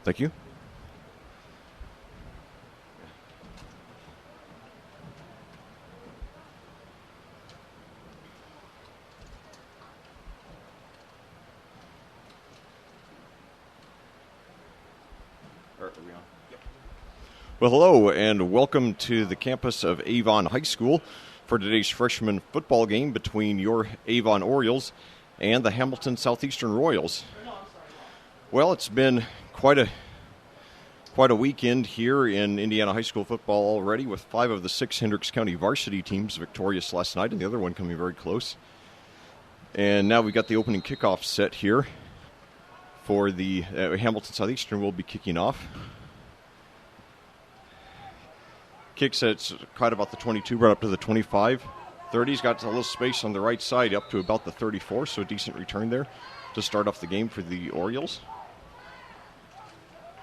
Thank you. Well, hello, and welcome to the campus of Avon High School for today's freshman football game between your Avon Orioles and the Hamilton Southeastern Royals. Well, it's been quite a weekend here in Indiana high school football already, with 5 of the 6 Hendricks County varsity teams victorious last night, and the other one coming very close. And now we've got the opening kickoff set here for the Hamilton Southeastern will be kicking off. Kicks at quite about the 22, right up to the 25. 30's got a little space on the right side up to about the 34, so a decent return there to start off the game for the Orioles.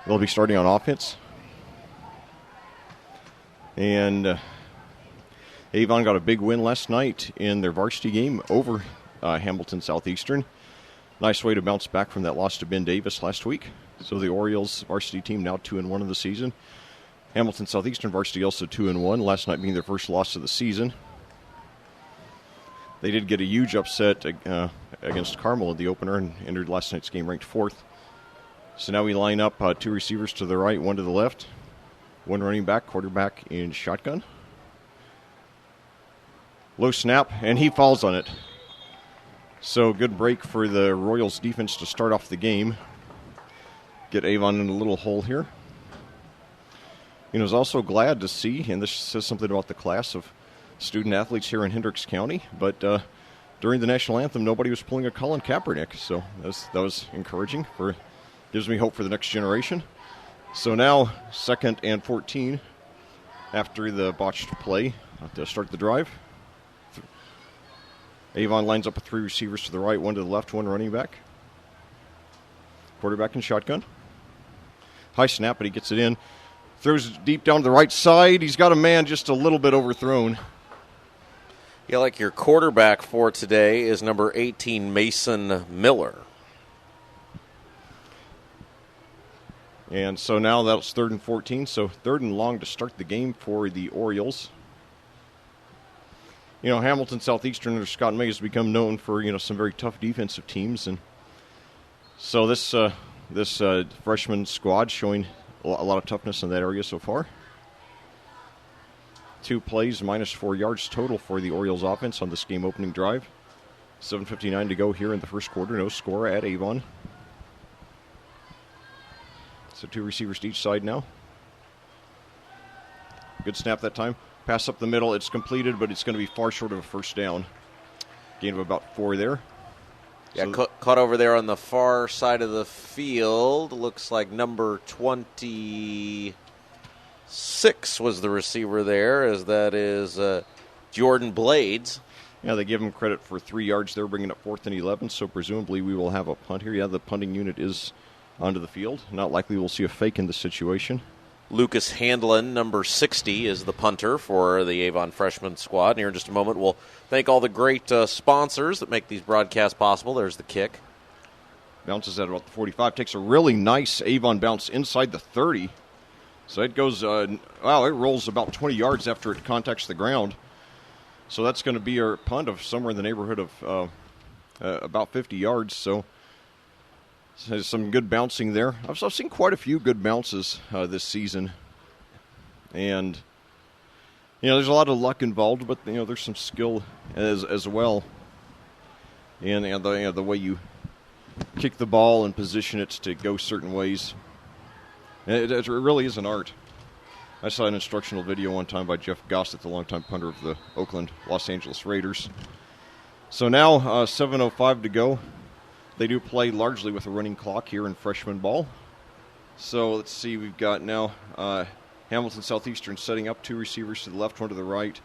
They'll be starting on offense. And Avon got a big win last night in their varsity game over Hamilton Southeastern. Nice way to bounce back from that loss to Ben Davis last week. So the Orioles varsity team now 2-1 in the season. Hamilton Southeastern varsity also 2-1, last night being their first loss of the season. They did get a huge upset against Carmel in the opener and entered last night's game ranked 4th. So now we line up 2 receivers to the right, 1 to the left, 1 running back, quarterback in shotgun. Low snap, and he falls on it. So good break for the Royals defense to start off the game. Get Avon in a little hole here. I was also glad to see, and this says something about the class of student athletes here in Hendricks County, but during the national anthem, nobody was pulling a Colin Kaepernick, so that was encouraging. Gives me hope for the next generation. So now, 2nd and 14 after the botched play to start the drive. Avon lines up with 3 receivers to the right, 1 to the left, 1 running back. Quarterback in shotgun. High snap, but he gets it in. Throws deep down to the right side. He's got a man just a little bit overthrown. Yeah, like your quarterback for today is number 18, Mason Miller. And so now that's 3rd and 14, so 3rd and long to start the game for the Orioles. Hamilton Southeastern under Scott May has become known for, some very tough defensive teams. And so this freshman squad showing a lot of toughness in that area so far. 2 plays, -4 yards total for the Orioles offense on this game opening drive. 7:59 to go here in the first quarter. No score at Avon. So 2 receivers to each side now. Good snap that time. Pass up the middle. It's completed, but it's going to be far short of a first down. Gain of about 4 there. Yeah, caught over there on the far side of the field. Looks like number 26 was the receiver there, as that is Jordan Blades. Yeah, they give him credit for 3 yards there, bringing up 4th and 11, so presumably we will have a punt here. Yeah, the punting unit is onto the field. Not likely we'll see a fake in this situation. Lucas Handlin, number 60, is the punter for the Avon freshman squad. And here in just a moment, we'll thank all the great sponsors that make these broadcasts possible. There's the kick. Bounces at about the 45. Takes a really nice Avon bounce inside the 30. So it goes, it rolls about 20 yards after it contacts the ground. So that's going to be a punt of somewhere in the neighborhood of about 50 yards. So there's some good bouncing there. I've seen quite a few good bounces this season. And, there's a lot of luck involved, but, there's some skill as well. And the way you kick the ball and position it to go certain ways. It really is an art. I saw an instructional video one time by Jeff Gossett, the longtime punter of the Oakland Los Angeles Raiders. So now 7:05 to go. They do play largely with a running clock here in freshman ball. So let's see, we've got now Hamilton Southeastern setting up 2 receivers to the left, 1 to the right.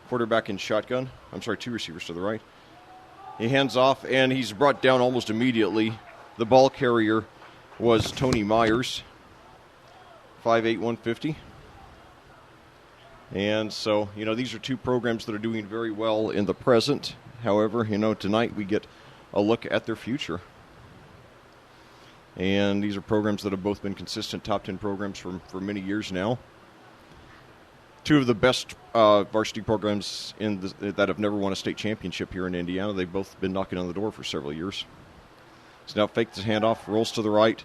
Quarterback in shotgun. 2 receivers to the right. He hands off, and he's brought down almost immediately. The ball carrier was Tony Myers, 5'8", 150. And so, these are 2 programs that are doing very well in the present. However, tonight we get a look at their future. And these are programs that have both been consistent top 10 programs for many years now. Two of the best varsity programs that have never won a state championship here in Indiana. They've both been knocking on the door for several years. So now fakes his handoff, rolls to the right,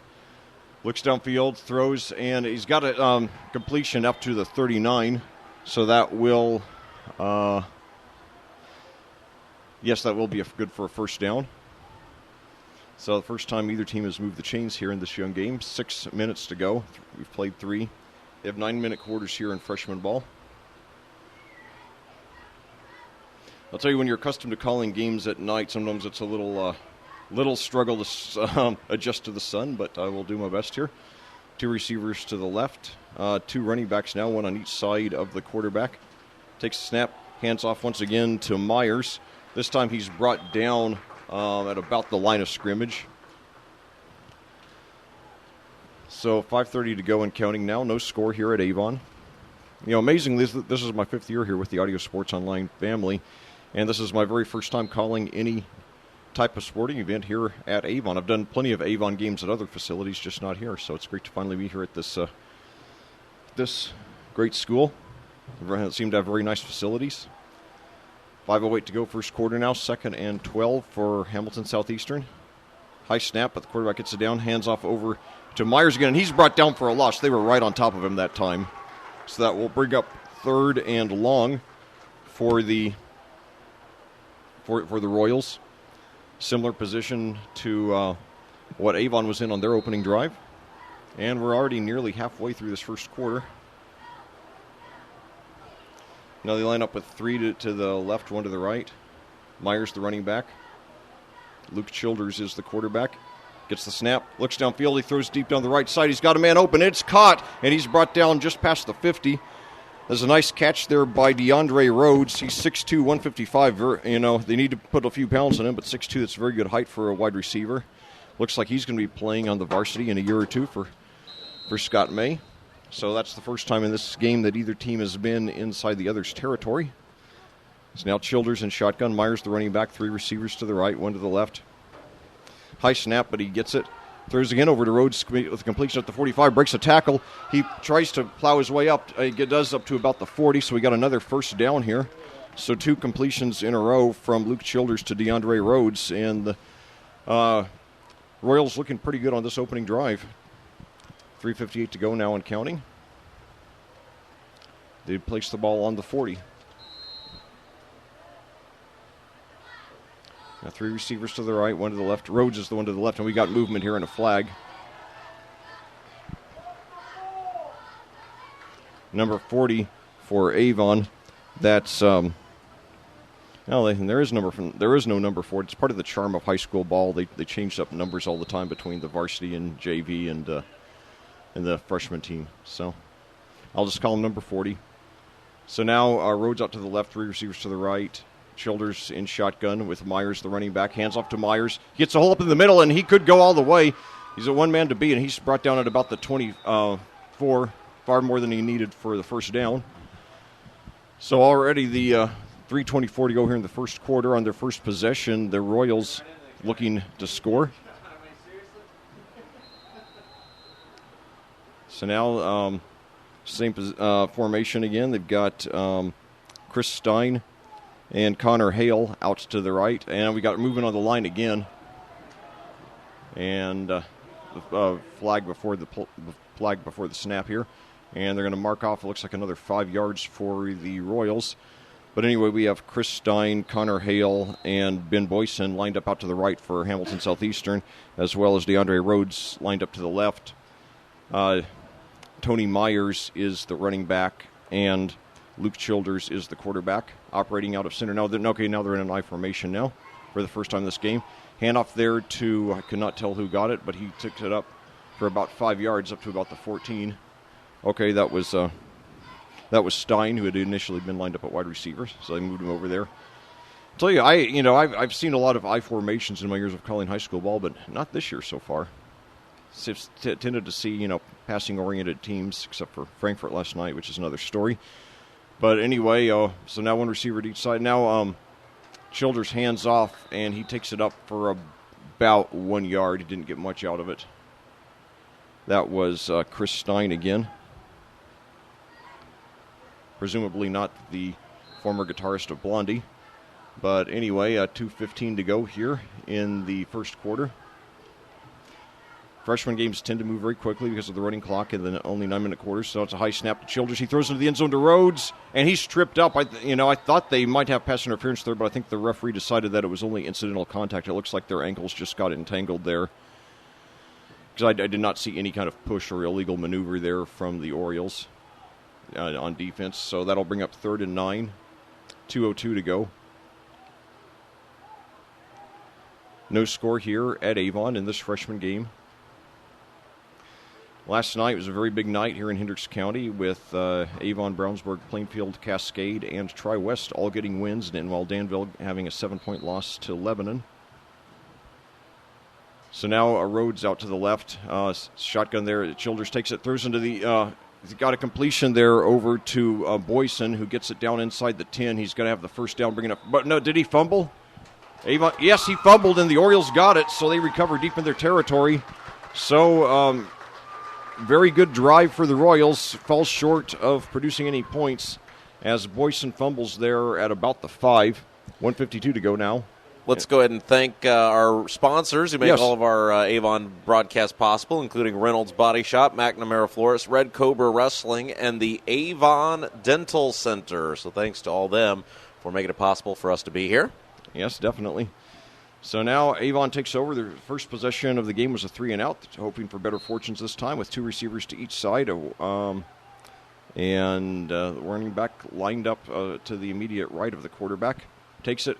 looks downfield, throws, and he's got a completion up to the 39. So that will, yes, that will be good for a first down. So the first time either team has moved the chains here in this young game. 6 minutes to go. We've played 3. They have 9-minute quarters here in freshman ball. I'll tell you, when you're accustomed to calling games at night, sometimes it's a little struggle to adjust to the sun, but I will do my best here. 2 receivers to the left, 2 running backs now, 1 on each side of the quarterback. Takes the snap, hands off once again to Myers. This time he's brought down at about the line of scrimmage. So 5:30 to go and counting now. No score here at Avon. You know, amazingly, this is my 5th year here with the Audio Sports Online family, and this is my very first time calling any type of sporting event here at Avon. I've done plenty of Avon games at other facilities, just not here. So it's great to finally be here at this great school. They seem to have very nice facilities. 5:08 to go, first quarter now. 2nd and 12 for Hamilton Southeastern. High snap, but the quarterback gets it down, hands off over to Myers again, and he's brought down for a loss. They were right on top of him that time. So that will bring up 3rd and long for the Royals. Similar position to what Avon was in on their opening drive. And we're already nearly halfway through this first quarter. Now they line up with 3 to the left, 1 to the right. Myers, the running back. Luke Childers is the quarterback. Gets the snap, looks downfield, he throws deep down the right side. He's got a man open, it's caught, and he's brought down just past the 50. There's a nice catch there by DeAndre Rhodes. He's 6'2", 155. You know, they need to put a few pounds on him, but 6'2", that's very good height for a wide receiver. Looks like he's going to be playing on the varsity in a year or two for Scott May. So that's the first time in this game that either team has been inside the other's territory. It's now Childers in shotgun. Myers, the running back, 3 receivers to the right, 1 to the left. High snap, but he gets it. Throws again over to Rhodes with a completion at the 45. Breaks a tackle. He tries to plow his way up. He does up to about the 40, so we got another first down here. So 2 completions in a row from Luke Childers to DeAndre Rhodes. And the Royals looking pretty good on this opening drive. 3:58 to go now and counting. They place the ball on the 40. Now 3 receivers to the right, 1 to the left. Rhodes is the one to the left, and we got movement here and a flag. Number 40 for Avon. That's there is no number 4. It's part of the charm of high school ball. They change up numbers all the time between the varsity and JV and the freshman team. So I'll just call him number 40. So now Rhodes out to the left, 3 receivers to the right. Childers in shotgun with Myers, the running back. Hands off to Myers. He gets a hole up in the middle, and he could go all the way. He's a one-man to beat, and he's brought down at about the 24, far more than he needed for the first down. So already the 3:24 to go here in the first quarter. On their first possession, the Royals looking to score. So now same formation again. They've got Chris Stein and Connor Hale out to the right. And we got moving on the line again. And the flag before the snap here. And they're going to mark off, it looks like another 5 yards for the Royals. But anyway, we have Chris Stein, Connor Hale, and Ben Boyson lined up out to the right for Hamilton Southeastern, as well as DeAndre Rhodes lined up to the left. Tony Myers is the running back, and Luke Childers is the quarterback, operating out of center. Now they're in an I formation now for the first time this game. Handoff there to, I could not tell who got it, but he took it up for about 5 yards, up to about the 14. Okay, that was Stein, who had initially been lined up at wide receiver, so they moved him over there. I'll tell you, I've seen a lot of I formations in my years of calling high school ball, but not this year so far. Tended to see, passing-oriented teams, except for Frankfurt last night, which is another story. But anyway, so now one receiver at each side. Now Childers hands off, and he takes it up for about 1 yard. He didn't get much out of it. That was Chris Stein again. Presumably not the former guitarist of Blondie. But anyway, 2:15 to go here in the first quarter. Freshman games tend to move very quickly because of the running clock and the only 9-minute quarters. So it's a high snap to Childers. He throws into the end zone to Rhodes, and he's tripped up. I thought they might have pass interference there, but I think the referee decided that it was only incidental contact. It looks like their ankles just got entangled there. Because I did not see any kind of push or illegal maneuver there from the Orioles on defense. So that'll bring up 3rd and 9. 2:02 to go. No score here at Avon in this freshman game. Last night was a very big night here in Hendricks County with Avon, Brownsburg, Plainfield, Cascade, and Tri-West all getting wins, and while Danville having a 7-point loss to Lebanon. So now Rhodes out to the left. Shotgun there. Childers takes it, throws into the... he's got a completion there over to Boyson, who gets it down inside the 10. He's going to have the first down, bringing up... But no, did he fumble? Avon, yes, he fumbled, and the Orioles got it, so they recover deep in their territory. So... very good drive for the Royals. Falls short of producing any points as Boyson fumbles there at about the 5. 1:52 to go now. Let's go ahead and thank our sponsors who make all of our Avon broadcasts possible, including Reynolds Body Shop, McNamara Florist, Red Cobra Wrestling, and the Avon Dental Center. So thanks to all them for making it possible for us to be here. Yes, definitely. So now Avon takes over. Their first possession of the game was a 3-and-out, hoping for better fortunes this time with 2 receivers to each side. The running back lined up to the immediate right of the quarterback. Takes it,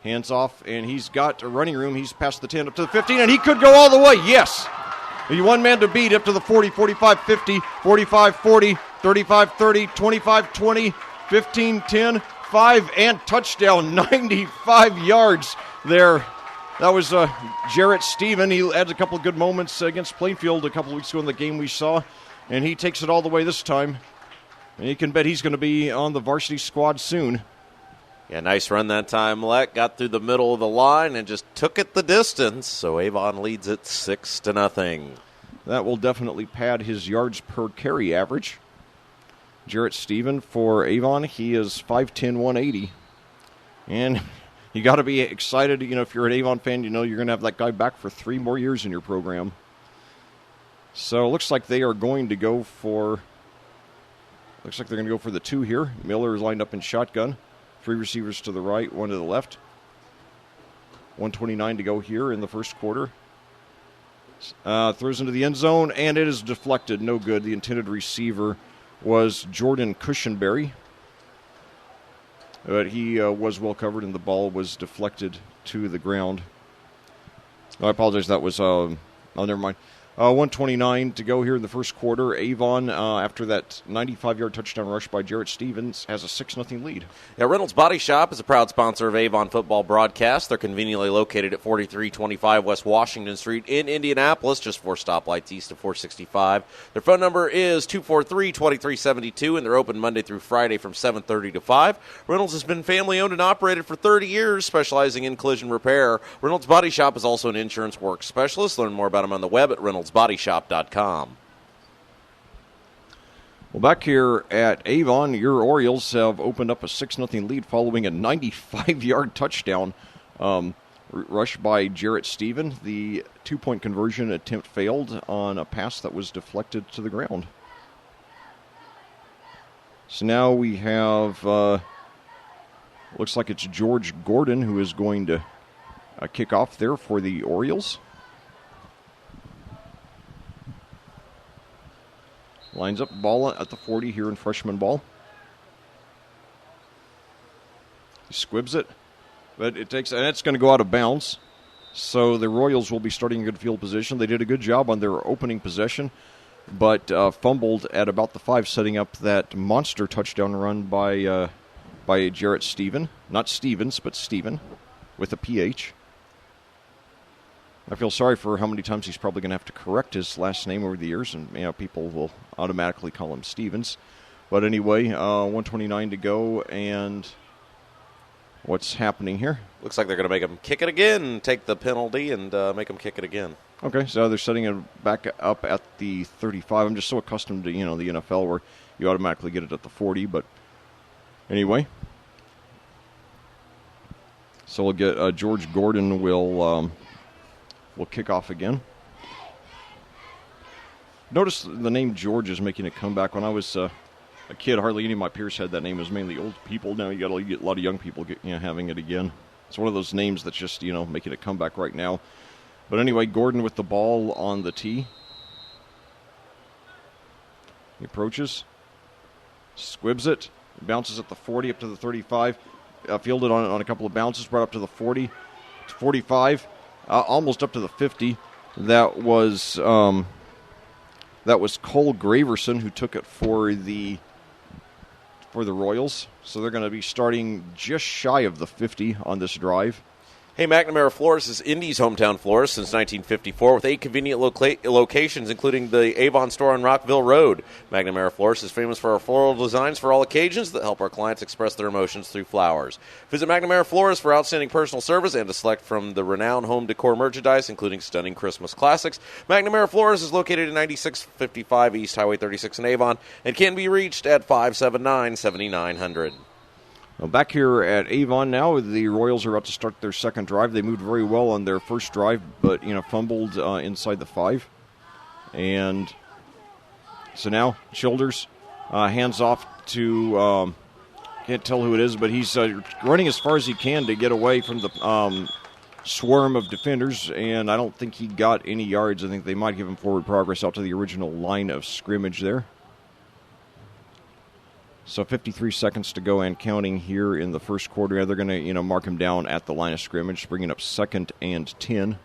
hands off, and he's got a running room. He's past the 10 up to the 15, and he could go all the way. Yes! The one man to beat up to the 40, 45, 50, 45, 40, 35, 30, 25, 20, 15, 10, 5, and touchdown. 95 yards there. That was Jarrett Stephen. He had a couple of good moments against Plainfield a couple of weeks ago in the game we saw, and he takes it all the way this time. And you can bet he's going to be on the varsity squad soon. Yeah, nice run that time, Leck. Got through the middle of the line and just took it the distance, so Avon leads it 6-0. That will definitely pad his yards per carry average. Jarrett Stephen for Avon, he is 5'10", 180. And... you got to be excited, if you're an Avon fan, you're going to have that guy back for 3 more years in your program. So it looks like they are going to go for, the 2 here. Miller is lined up in shotgun. 3 receivers to the right, 1 to the left. 1:29 to go here in the first quarter. Throws into the end zone, and it is deflected. No good. The intended receiver was Jordan Cushenberry. But he was well covered, and the ball was deflected to the ground. I apologize. That was, never mind. 1:29 to go here in the first quarter. Avon, after that 95-yard touchdown rush by Jarrett Stevens, has a 6-0 lead. Yeah, Reynolds Body Shop is a proud sponsor of Avon Football Broadcast. They're conveniently located at 4325 West Washington Street in Indianapolis, just 4 stoplights east of 465. Their phone number is 243-2372, and they're open Monday through Friday from 7:30 to 5. Reynolds has been family-owned and operated for 30 years, specializing in collision repair. Reynolds Body Shop is also an insurance work specialist. Learn more about them on the web at reynoldsbodyshop.com. Well, back here at Avon, your Orioles have opened up a 6-0 lead following a 95-yard touchdown rush by Jarrett Stephen. The 2-point conversion attempt failed on a pass that was deflected to the ground. So now we have, looks like it's George Gordon who is going to kick off there for the Orioles. Lines up, ball at the 40 here in freshman ball. He squibs it, but it takes, and it's going to go out of bounds. So the Royals will be starting in good field position. They did a good job on their opening possession, but fumbled at about the 5, setting up that monster touchdown run by Jarrett Stephen. Not Stevens, but Stephen, with a PH. I feel sorry for how many times he's probably going to have to correct his last name over the years, and people will automatically call him Stevens. But anyway, 1:29 to go, and what's happening here? Looks like they're going to make him kick it again, take the penalty, and make him kick it again. Okay, so they're setting it back up at the 35. I'm just so accustomed to, the NFL where you automatically get it at the 40, but anyway. So we'll get George Gordon will kick off again. Notice the name George is making a comeback. When I was a kid, hardly any of my peers had that name. It was mainly old people. Now you get a lot of young people having it again. It's one of those names that's just, making a comeback right now. But anyway, Gordon with the ball on the tee. He approaches, squibs it, bounces at the 40 up to the 35, fielded on a couple of bounces, brought up to the 40, to 45, almost up to the 50. That was Cole Graverson who took it for the Royals. So they're going to be starting just shy of the 50 on this drive. Hey, McNamara Florist is Indy's hometown florist since 1954 with 8 convenient locations, including the Avon store on Rockville Road. McNamara Florist is famous for our floral designs for all occasions that help our clients express their emotions through flowers. Visit McNamara Florist for outstanding personal service and to select from the renowned home decor merchandise, including stunning Christmas classics. McNamara Florist is located at 9655 East Highway 36 in Avon and can be reached at 579-7900. Well, back here at Avon now, the Royals are about to start their second drive. They moved very well on their first drive, but fumbled inside the 5. And so now Childers hands off to can't tell who it is, but he's running as far as he can to get away from the swarm of defenders. And I don't think he got any yards. I think they might give him forward progress out to the original line of scrimmage there. So 53 seconds to go and counting here in the first quarter. They're going to, mark him down at the line of scrimmage, bringing up 2nd and 10.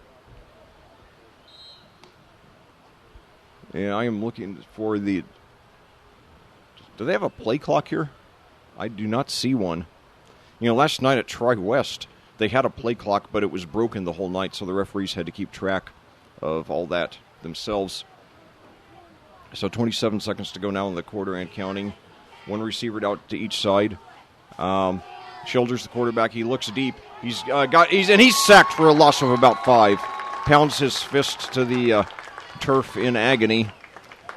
Yeah, I am looking for the... Do they have a play clock here? I do not see one. Last night at Tri-West, they had a play clock, but it was broken the whole night, so the referees had to keep track of all that themselves. So 27 seconds to go now in the quarter and counting. One receiver out to each side. Childers, the quarterback, he looks deep. He's sacked for a loss of about 5. Pounds his fist to the turf in agony,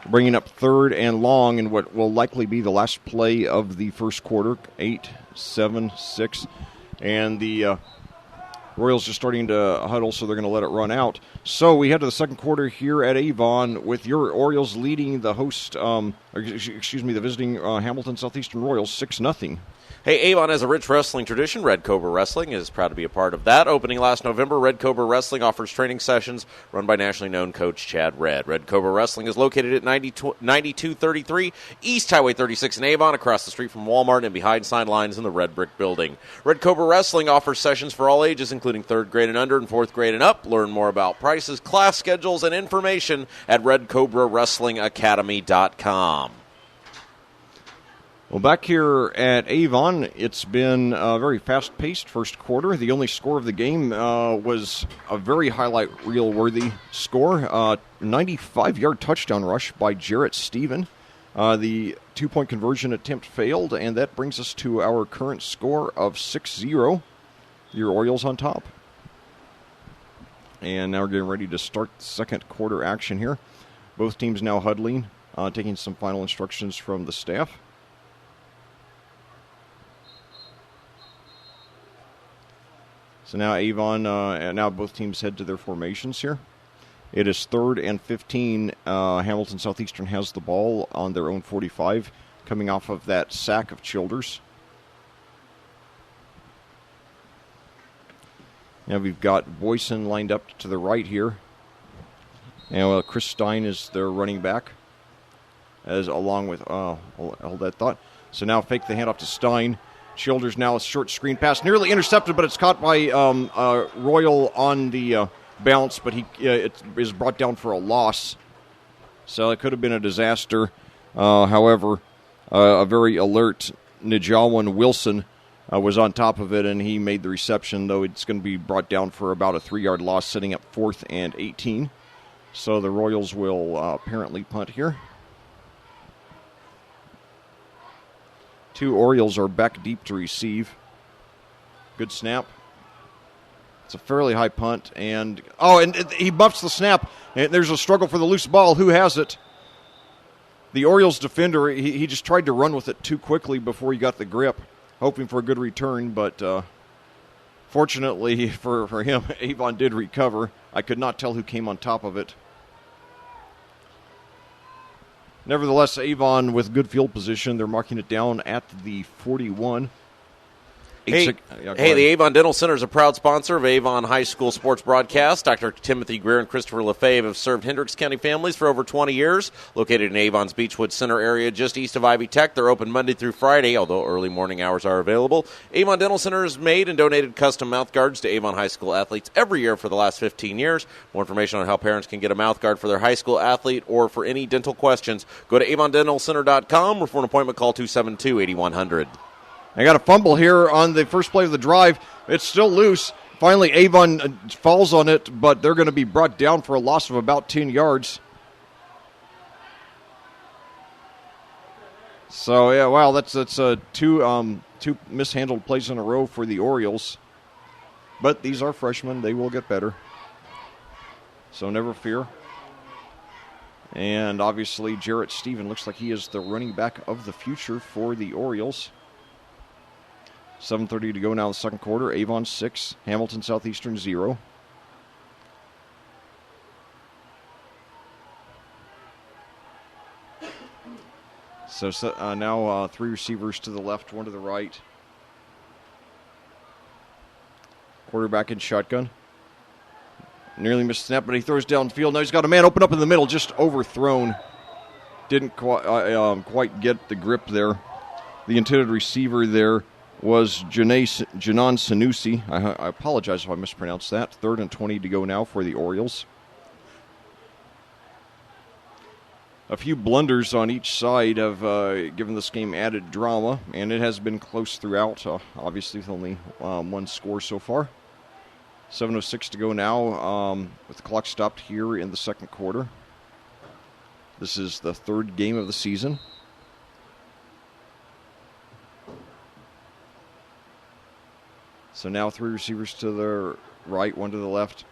bringing up 3rd and long in what will likely be the last play of the first quarter. 8, 7, 6, and the Royals just starting to huddle, so they're going to let it run out. So we head to the second quarter here at Avon with your Orioles leading the the visiting Hamilton Southeastern Royals 6-0. Hey, Avon has a rich wrestling tradition. Red Cobra Wrestling is proud to be a part of that. Opening last November, Red Cobra Wrestling offers training sessions run by nationally known coach Chad Redd. Red Cobra Wrestling is located at 9233 East Highway 36 in Avon, across the street from Walmart and behind sidelines in the Red Brick Building. Red Cobra Wrestling offers sessions for all ages, including 3rd grade and under and 4th grade and up. Learn more about prices, class schedules, and information at RedCobraWrestlingAcademy.com. Well, back here at Avon, it's been a very fast-paced first quarter. The only score of the game was a very highlight reel-worthy score, 95-yard touchdown rush by Jarrett Stephen. The 2-point conversion attempt failed, and that brings us to our current score of 6-0. Your Orioles on top. And now we're getting ready to start the second quarter action here. Both teams now huddling, taking some final instructions from the staff. So now Avon, now both teams head to their formations here. It is 3rd and 15. Hamilton Southeastern has the ball on their own 45, coming off of that sack of Childers. Now we've got Boyson lined up to the right here. And Chris Stein is their running back, as along with, hold that thought. So now fake the handoff to Stein. Childers now a short screen pass, nearly intercepted, but it's caught by Royal on the bounce, but it is brought down for a loss. So it could have been a disaster. However, a very alert Nijawan Wilson was on top of it, and he made the reception, though it's going to be brought down for about a 3-yard loss, setting up 4th and 18. So the Royals will apparently punt here. 2 Orioles are back deep to receive. Good snap. It's a fairly high punt. And he buffs the snap. And there's a struggle for the loose ball. Who has it? The Orioles defender, he just tried to run with it too quickly before he got the grip, hoping for a good return. But fortunately for him, Avon did recover. I could not tell who came on top of it. Nevertheless, Avon with good field position. They're marking it down at the 41. The Avon Dental Center is a proud sponsor of Avon High School sports broadcast. Dr. Timothy Greer and Christopher Lefebvre have served Hendricks County families for over 20 years. Located in Avon's Beechwood Center area just east of Ivy Tech, they're open Monday through Friday, although early morning hours are available. Avon Dental Center has made and donated custom mouth guards to Avon High School athletes every year for the last 15 years. More information on how parents can get a mouth guard for their high school athlete or for any dental questions, go to avondentalcenter.com or for an appointment, call 272-8100. I got a fumble here on the first play of the drive. It's still loose. Finally, Avon falls on it, but they're going to be brought down for a loss of about 10 yards. So, yeah, wow, that's two mishandled plays in a row for the Orioles. But these are freshmen. They will get better. So never fear. And obviously, Jarrett Stephen looks like he is the running back of the future for the Orioles. 7:30 to go now in the second quarter. Avon 6, Hamilton Southeastern 0. So now three receivers to the left, one to the right. Quarterback in shotgun. Nearly missed the snap, but he throws downfield. Now he's got a man open up in the middle, just overthrown. Didn't quite get the grip there. The intended receiver there was Janan Sanusi. I apologize if I mispronounced that. 3rd and 20 to go now for the Orioles. A few blunders on each side have given this game added drama, and it has been close throughout, obviously with only one score so far. 7:06 to go now with the clock stopped here in the second quarter. This is the third game of the season. So now three receivers to the right, one to the left.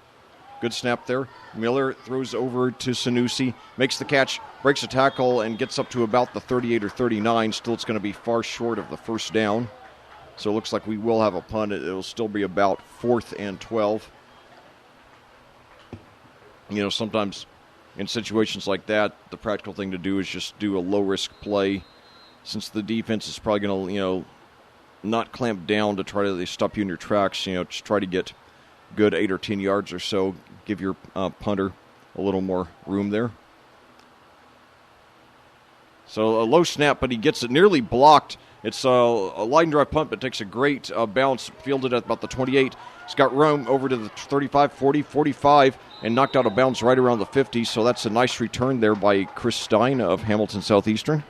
Good snap there. Miller throws over to Sanusi, makes the catch, breaks a tackle, and gets up to about the 38 or 39. Still, it's going to be far short of the first down. So it looks like we will have a punt. It will still be about 4th and 12. You know, sometimes in situations like that, the practical thing to do is just do a low-risk play. Since the defense is probably going to, not clamp down to try to stop you in your tracks, just try to get good 8 or 10 yards or so. Give your punter a little more room there. So a low snap, but he gets it nearly blocked. It's a line drive punt, but takes a great bounce, fielded at about the 28. He's got room over to the 35, 40, 45, and knocked out of bounds right around the 50. So that's a nice return there by Chris Stein of Hamilton Southeastern.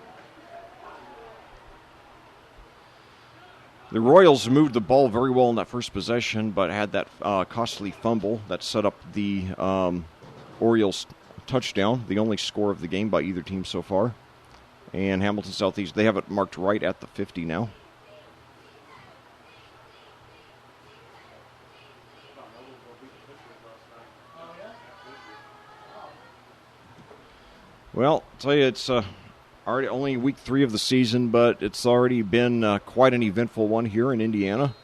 The Royals moved the ball very well in that first possession, but had that costly fumble that set up the Orioles touchdown, the only score of the game by either team so far. And Hamilton Southeast, they have it marked right at the 50 now. Well, I'll tell you, it's already only week 3 of the season, but it's already been quite an eventful one here in Indiana.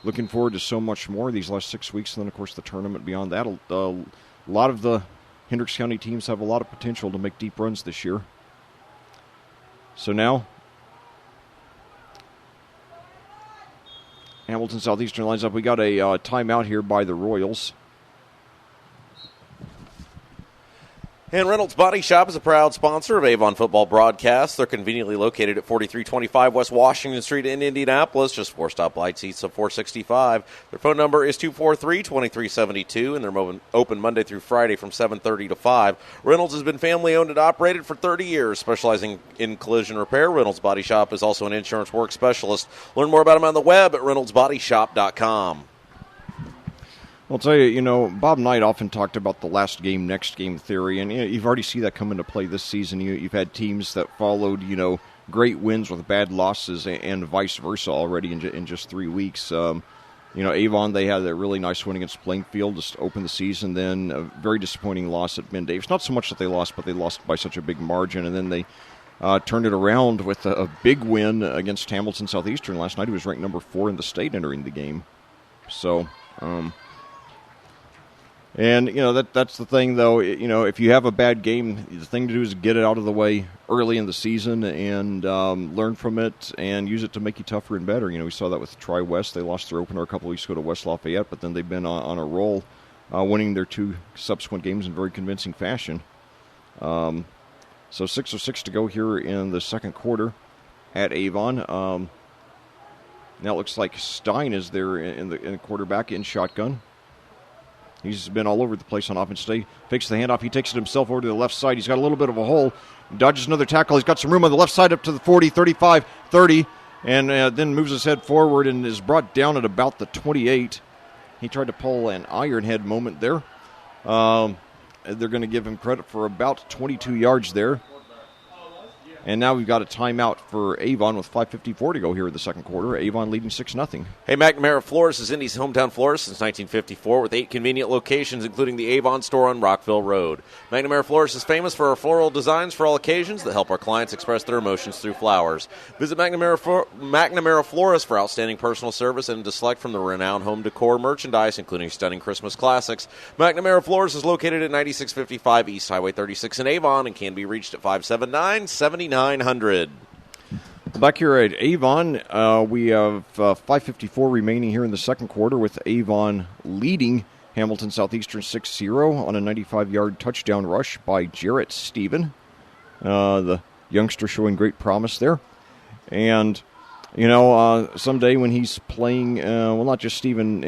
Looking forward to so much more these last 6 weeks, and then, of course, the tournament beyond that. A lot of the Hendricks County teams have a lot of potential to make deep runs this year. So now, Hamilton Southeastern lines up. We got a timeout here by the Royals. And Reynolds Body Shop is a proud sponsor of Avon Football Broadcast. They're conveniently located at 4325 West Washington Street in Indianapolis, just 4 stoplights east of 465. Their phone number is 243-2372, and they're open Monday through Friday from 7:30 to 5. Reynolds has been family-owned and operated for 30 years, specializing in collision repair. Reynolds Body Shop is also an insurance work specialist. Learn more about them on the web at reynoldsbodyshop.com. I'll tell you, Bob Knight often talked about the last game, next game theory, and you've already seen that come into play this season. You've had teams that followed, great wins with bad losses and vice versa already in just 3 weeks. The Avon, they had a really nice win against Plainfield just to open the season. Then a very disappointing loss at Ben Davis. Not so much that they lost, but they lost by such a big margin. And then they turned it around with a big win against Hamilton Southeastern last night. He was ranked number 4 in the state entering the game. So, that's the thing, though. If you have a bad game, the thing to do is get it out of the way early in the season and learn from it and use it to make you tougher and better. We saw that with Tri-West. They lost their opener a couple weeks ago to West Lafayette, but then they've been on a roll, winning their 2 subsequent games in very convincing fashion. So 6:06 to go here in the second quarter at Avon. Now it looks like Stein is there in the quarterback in shotgun. He's been all over the place on offense today. Fakes the handoff. He takes it himself over to the left side. He's got a little bit of a hole. Dodges another tackle. He's got some room on the left side up to the 40, 35, 30, and then moves his head forward and is brought down at about the 28. He tried to pull an iron head moment there. They're going to give him credit for about 22 yards there. And now we've got a timeout for Avon with 5:54 to go here in the second quarter. Avon leading 6-0. Hey, McNamara Florist is Indy's hometown florist since 1954 with 8 convenient locations, including the Avon store on Rockville Road. McNamara Florist is famous for our floral designs for all occasions that help our clients express their emotions through flowers. Visit McNamara Florist for outstanding personal service and to select from the renowned home decor merchandise, including stunning Christmas classics. McNamara Florist is located at 9655 East Highway 36 in Avon and can be reached at 579-7900. Back here at Avon, we have 5:54 remaining here in the second quarter with Avon leading Hamilton Southeastern 6-0 on a 95-yard touchdown rush by Jarrett Stephen. The youngster showing great promise there. And, someday when he's playing, not just Stephen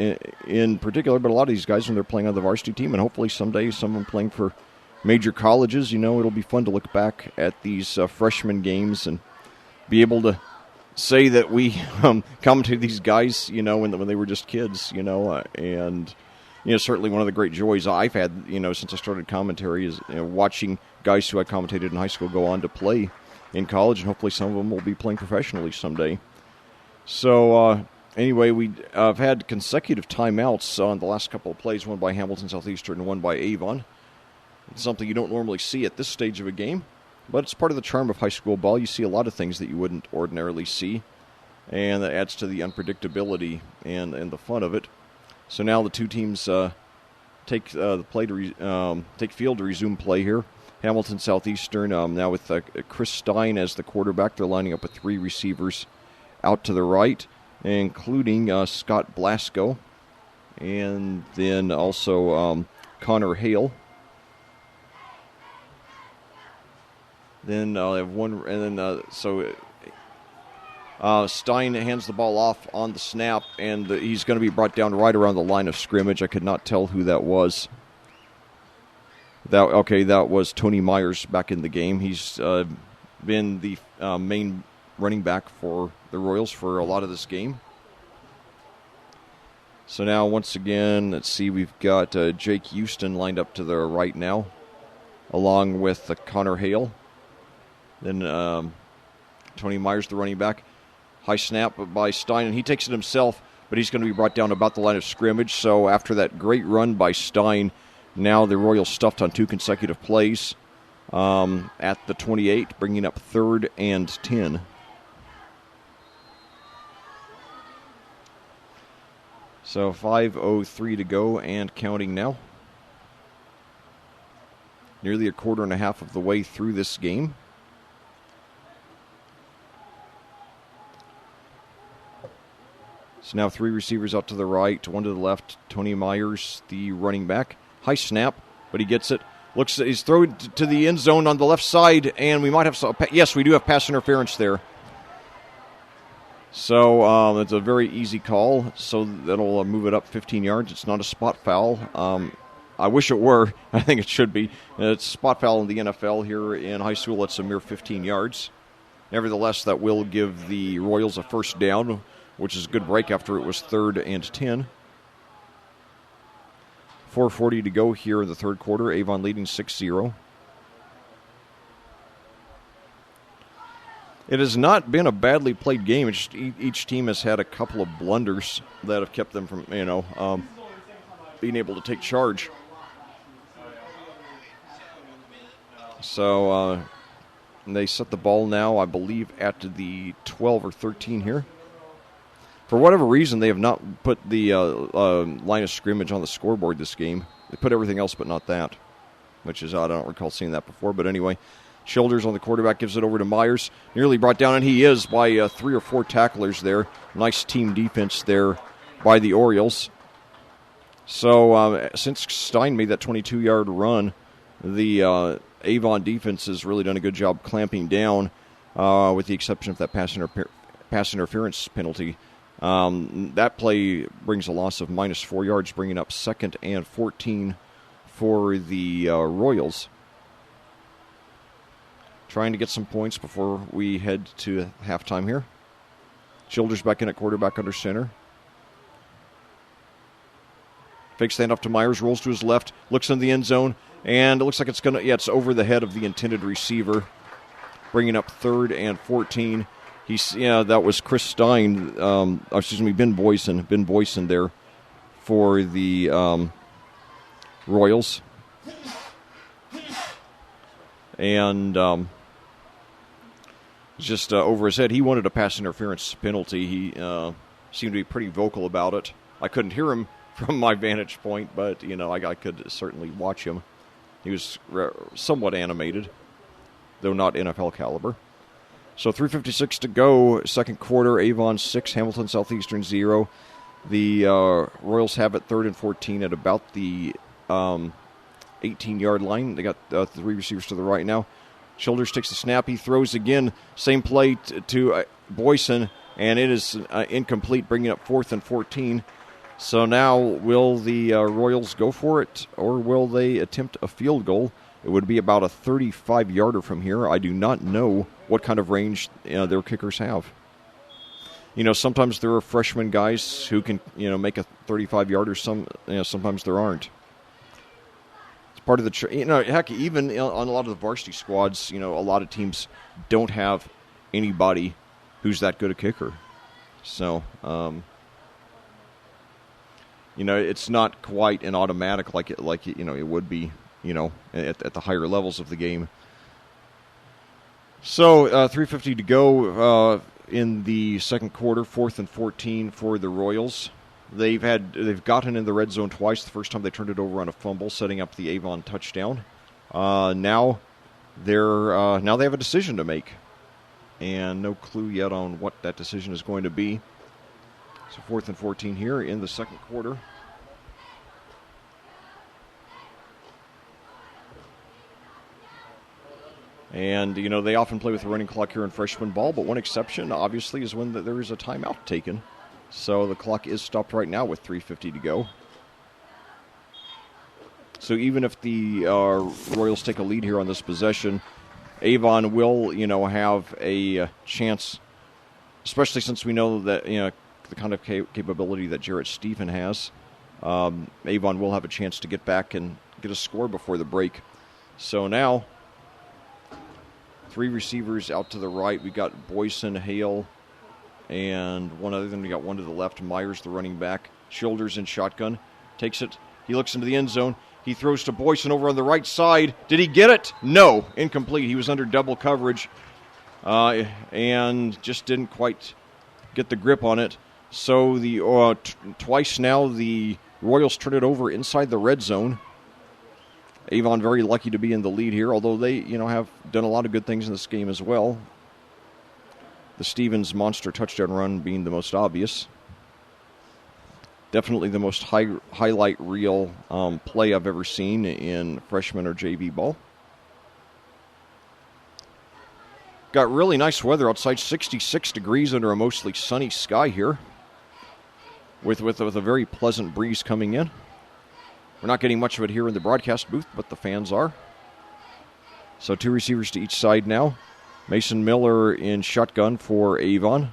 in particular, but a lot of these guys when they're playing on the varsity team, and hopefully someday someone playing for major colleges, it'll be fun to look back at these freshman games and be able to say that we commentated these guys, when they were just kids, and certainly one of the great joys I've had, since I started commentary is watching guys who I commentated in high school go on to play in college, and hopefully some of them will be playing professionally someday. So anyway, we have had consecutive timeouts on the last couple of plays, one by Hamilton Southeastern and one by Avon. It's something you don't normally see at this stage of a game, but it's part of the charm of high school ball. You see a lot of things that you wouldn't ordinarily see, and that adds to the unpredictability and the fun of it. So now the two teams take field to resume play here. Hamilton Southeastern now with Chris Stein as the quarterback. They're lining up with 3 receivers out to the right, including Scott Blasco, and then also Connor Hale. Then I have one, and then Stein hands the ball off on the snap, and he's going to be brought down right around the line of scrimmage. I could not tell who that was. That was Tony Myers back in the game. He's been the main running back for the Royals for a lot of this game. So now, once again, let's see, we've got Jake Houston lined up to the right now, along with Connor Hale. Then Tony Myers, the running back. High snap by Stein, and he takes it himself, but he's going to be brought down about the line of scrimmage. So after that great run by Stein, now the Royals stuffed on 2 consecutive plays at the 28, bringing up 3rd and 10. So 5:03 to go and counting now. Nearly a quarter and a half of the way through this game. So now 3 receivers out to the right, 1 to the left. Tony Myers, the running back. High snap, but he gets it. He's thrown to the end zone on the left side, and we might have yes, we do have pass interference there. So it's a very easy call. So that'll move it up 15 yards. It's not a spot foul. I wish it were. I think it should be. It's a spot foul in the NFL. Here in high school, it's a mere 15 yards. Nevertheless, that will give the Royals a first down, which is a good break after it was 3rd and 10. 4:40 to go here in the third quarter. Avon leading 6-0. It has not been a badly played game. It's just each team has had a couple of blunders that have kept them from, being able to take charge. So they set the ball now, I believe, at the 12 or 13 here. For whatever reason, they have not put the line of scrimmage on the scoreboard this game. They put everything else but not that, which is odd. I don't recall seeing that before. But anyway, Childers on the quarterback gives it over to Myers. Nearly brought down, and he is, by 3 or 4 tacklers there. Nice team defense there by the Orioles. So since Stein made that 22-yard run, the Avon defense has really done a good job clamping down, with the exception of that pass interference penalty. That play brings a loss of minus 4 yards, bringing up 2nd and 14 for the Royals. Trying to get some points before we head to halftime here. Childers back in at quarterback under center. Fake standoff to Myers, rolls to his left, looks in the end zone, and it looks like it's over the head of the intended receiver, bringing up 3rd and 14. That was Chris Stein, Ben Boyson there for the Royals. And just over his head. He wanted a pass interference penalty. He seemed to be pretty vocal about it. I couldn't hear him from my vantage point, but, I could certainly watch him. He was somewhat animated, though not NFL caliber. So 3:56 to go, second quarter, Avon 6, Hamilton Southeastern 0. The Royals have it 3rd and 14 at about the 18-yard line. They got 3 receivers to the right now. Childers takes the snap. He throws again. Same play to Boyson, and it is incomplete, bringing up 4th and 14. So now will the Royals go for it, or will they attempt a field goal? It would be about a 35-yarder from here. I do not know what kind of range their kickers have. Sometimes there are freshman guys who can, make a 35-yarder. Sometimes there aren't. It's part of the, heck, even on a lot of the varsity squads, a lot of teams don't have anybody who's that good a kicker. So, it's not quite an automatic like it would be, at the higher levels of the game. So 3:50 to go in the second quarter, 4th and 14 for the Royals. They've gotten in the red zone twice. The first time they turned it over on a fumble, setting up the Avon touchdown. Now they have a decision to make, and no clue yet on what that decision is going to be. So 4th and 14 here in the second quarter. And, they often play with the running clock here in freshman ball, but one exception, obviously, is when there is a timeout taken. So the clock is stopped right now with 3:50 to go. So even if the Royals take a lead here on this possession, Avon will, have a chance, especially since we know that, the kind of capability that Jarrett Stephen has. Avon will have a chance to get back and get a score before the break. So now, 3 receivers out to the right. We got Boyson, Hale, and one other. Then we got one to the left. Myers, the running back. Childers in shotgun. Takes it. He looks into the end zone. He throws to Boyson over on the right side. Did he get it? No. Incomplete. He was under double coverage and just didn't quite get the grip on it. So the twice now the Royals turn it over inside the red zone. Avon very lucky to be in the lead here, although they, have done a lot of good things in this game as well. The Stevens monster touchdown run being the most obvious. Definitely the most highlight reel play I've ever seen in freshman or JV ball. Got really nice weather outside, 66 degrees under a mostly sunny sky here, with a very pleasant breeze coming in. We're not getting much of it here in the broadcast booth, but the fans are. So 2 receivers to each side now. Mason Miller in shotgun for Avon.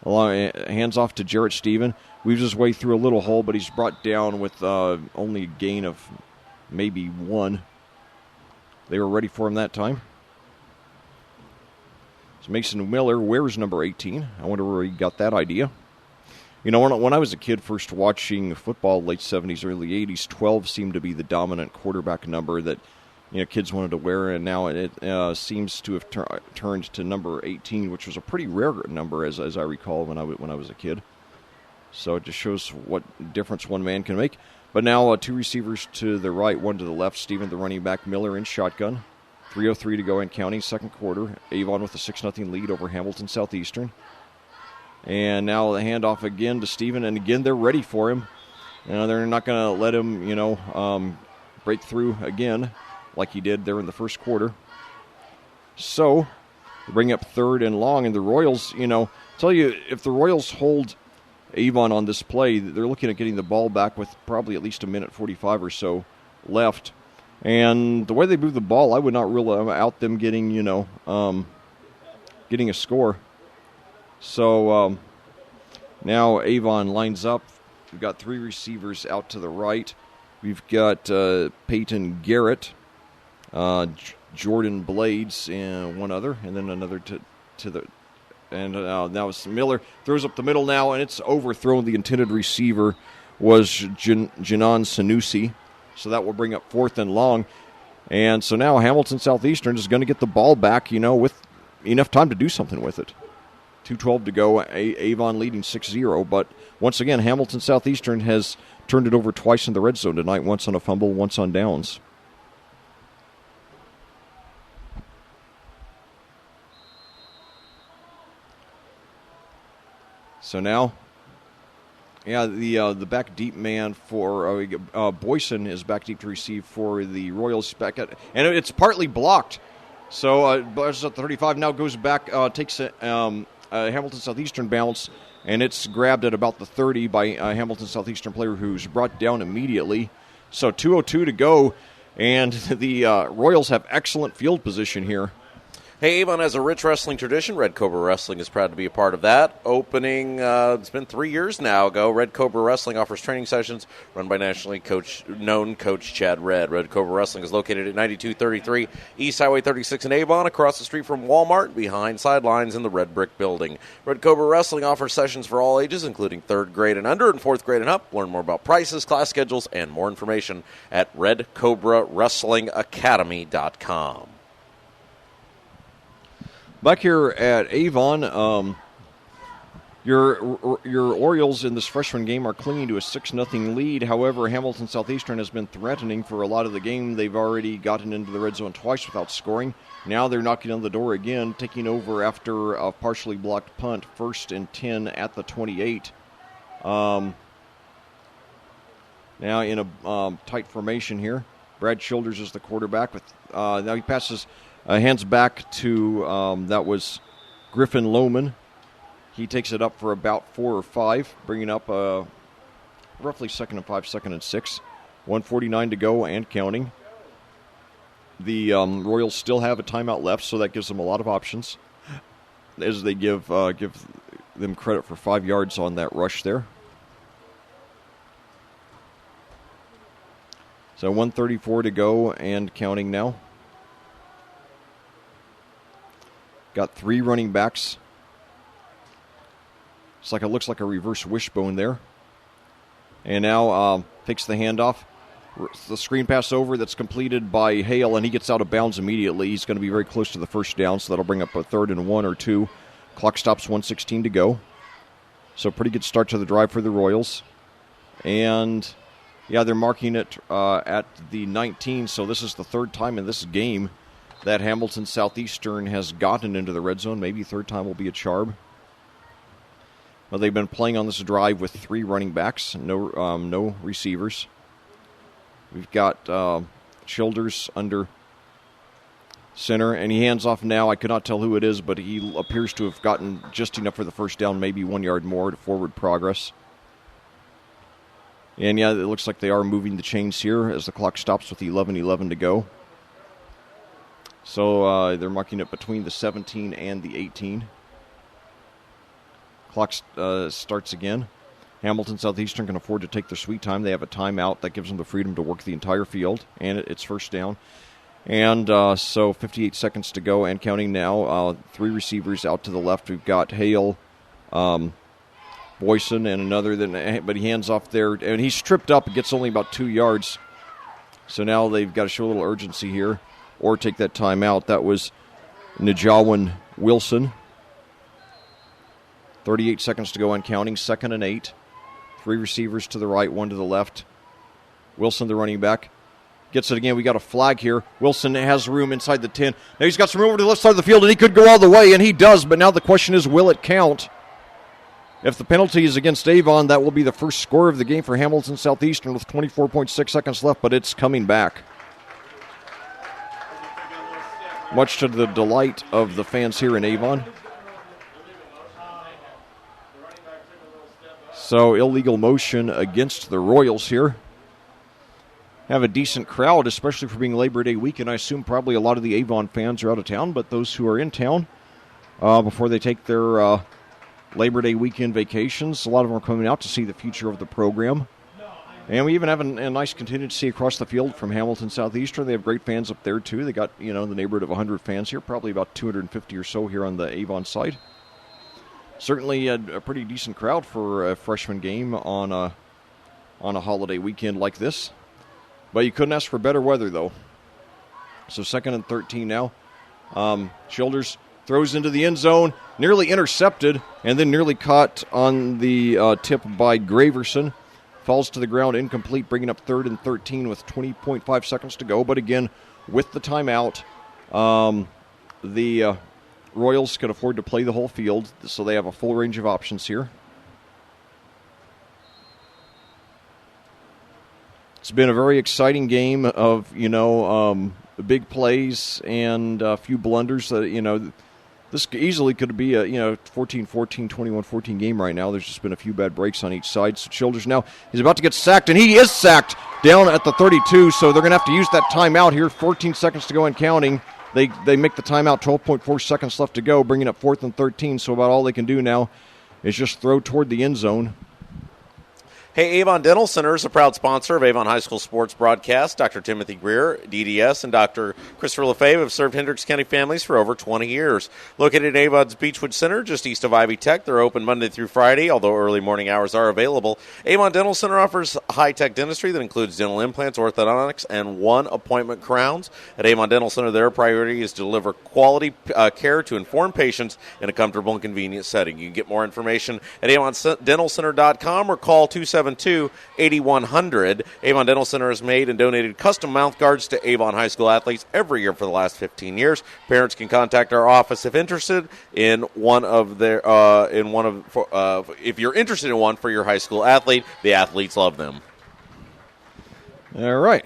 Hands off to Jarrett Stephen. Weaves his way through a little hole, but he's brought down with only a gain of maybe 1. They were ready for him that time. So Mason Miller wears number 18. I wonder where he got that idea. You know, when I was a kid first watching football, late 70s, early 80s, 12 seemed to be the dominant quarterback number that, kids wanted to wear, and now it seems to have turned to number 18, which was a pretty rare number, as I recall, when I was a kid. So it just shows what difference one man can make. But now 2 receivers to the right, 1 to the left. Steven, the running back, Miller in shotgun. 3:03 to go and counting, second quarter. Avon with a 6-0 lead over Hamilton Southeastern. And now the handoff again to Steven, and again they're ready for him. They're not going to let him, break through again like he did there in the first quarter. So, they bring up 3rd and long, and the Royals, tell you, if the Royals hold Avon on this play, they're looking at getting the ball back with probably at least a minute 45 or so left. And the way they move the ball, I would not rule out them getting, getting a score. So now Avon lines up. We've got 3 receivers out to the right. We've got Peyton Garrett, Jordan Blades, and one other, and then another to the. And now it's Miller throws up the middle now, and it's overthrown. The intended receiver was Janan Sanusi. So that will bring up 4th and long. And so now Hamilton Southeastern is going to get the ball back, with enough time to do something with it. 2:12 to go, Avon leading 6-0. But once again, Hamilton Southeastern has turned it over twice in the red zone tonight, once on a fumble, once on downs. So now, the back deep man for Boyson is back deep to receive for the Royals. And it's partly blocked. So Boyson at the 35 now goes back, takes a Hamilton Southeastern bounce, and it's grabbed at about the 30 by a Hamilton Southeastern player who's brought down immediately. So 2:02 to go, and the Royals have excellent field position here. Hey, Avon has a rich wrestling tradition. Red Cobra Wrestling is proud to be a part of that. Opening, it's been 3 years now ago. Red Cobra Wrestling offers training sessions run by nationally known Coach Chad Red. Red Cobra Wrestling is located at 9233 East Highway 36 in Avon, across the street from Walmart, behind sidelines in the Red Brick Building. Red Cobra Wrestling offers sessions for all ages, including 3rd grade and under and 4th grade and up. Learn more about prices, class schedules, and more information at redcobrawrestlingacademy.com. Back here at Avon, your Orioles in this freshman game are clinging to a 6-0 lead. However, Hamilton Southeastern has been threatening for a lot of the game. They've already gotten into the red zone twice without scoring. Now they're knocking on the door again, taking over after a partially blocked punt, 1st and 10 at the 28. Now in a tight formation here. Brad Childers is the quarterback. Now he passes... hands back to, that was Griffin Lohman. He takes it up for about 4 or 5, bringing up roughly 2nd and 5, 2nd and 6. 1:49 to go and counting. The Royals still have a timeout left, so that gives them a lot of options, as they give them credit for 5 yards on that rush there. So 1:34 to go and counting now. Got 3 running backs. It looks like a reverse wishbone there. And now takes the handoff. The screen pass over that's completed by Hale, and he gets out of bounds immediately. He's going to be very close to the first down, so that'll bring up a 3rd and 1 or 2. Clock stops, 1:16 to go. So pretty good start to the drive for the Royals. And, they're marking it at the 19, so this is the 3rd time in this game that Hamilton Southeastern has gotten into the red zone. Maybe 3rd time will be a charm. Well, they've been playing on this drive with 3 running backs, no receivers. We've got Childers under center, and he hands off now. I could not tell who it is, but he appears to have gotten just enough for the first down, maybe 1 yard more to forward progress. And, it looks like they are moving the chains here as the clock stops with 11:11 to go. So they're marking it between the 17 and the 18. Clock starts again. Hamilton Southeastern can afford to take their sweet time. They have a timeout that gives them the freedom to work the entire field, and it's first down. And so 58 seconds to go and counting now. 3 receivers out to the left. We've got Hale, Boyson, and another. But he hands off there. And he's tripped up. It gets only about 2 yards. So now they've got to show a little urgency here or take that timeout. That was Najawan Wilson. 38 seconds to go and counting. 2nd and 8. 3 receivers to the right, 1 to the left. Wilson, the running back, gets it again. We got a flag here. Wilson has room inside the 10. Now he's got some room over to the left side of the field, and he could go all the way, and he does. But now the question is, will it count? If the penalty is against Avon, that will be the first score of the game for Hamilton Southeastern with 24.6 seconds left, but it's coming back. Much to the delight of the fans here in Avon. So illegal motion against the Royals here. Have a decent crowd, especially for being Labor Day weekend. I assume probably a lot of the Avon fans are out of town, but those who are in town before they take their Labor Day weekend vacations, a lot of them are coming out to see the future of the program. And we even have a nice contingency across the field from Hamilton Southeastern. They have great fans up there, too. They got, the neighborhood of 100 fans here, probably about 250 or so here on the Avon side. Certainly a pretty decent crowd for a freshman game on a holiday weekend like this. But you couldn't ask for better weather, though. So 2nd and 13 now. Childers throws into the end zone, nearly intercepted, and then nearly caught on the tip by Graverson. Falls to the ground, incomplete, bringing up 3rd and 13 with 20.5 seconds to go. But again, with the timeout, the Royals can afford to play the whole field, so they have a full range of options here. It's been a very exciting game of, big plays and a few blunders that, this easily could be a, 14-14, 21-14 game right now. There's just been a few bad breaks on each side. So Childers now, he's about to get sacked, and he is sacked down at the 32, so they're going to have to use that timeout here. 14 seconds to go and counting. They make the timeout, 12.4 seconds left to go, bringing up 4th and 13, so about all they can do now is just throw toward the end zone. Hey, Avon Dental Center is a proud sponsor of Avon High School sports broadcast. Dr. Timothy Greer, DDS, and Dr. Christopher Lefebvre have served Hendricks County families for over 20 years. Located in Avon's Beechwood Center, just east of Ivy Tech, they're open Monday through Friday, although early morning hours are available. Avon Dental Center offers high-tech dentistry that includes dental implants, orthodontics, and one-appointment crowns. At Avon Dental Center, their priority is to deliver quality care to informed patients in a comfortable and convenient setting. You can get more information at avondentalcenter.com or call 272-8100. Avon Dental Center has made and donated custom mouth guards to Avon High School athletes every year for the last 15 years. Parents can contact our office if interested in one of their if you're interested in one for your high school athlete. The athletes love them. All right.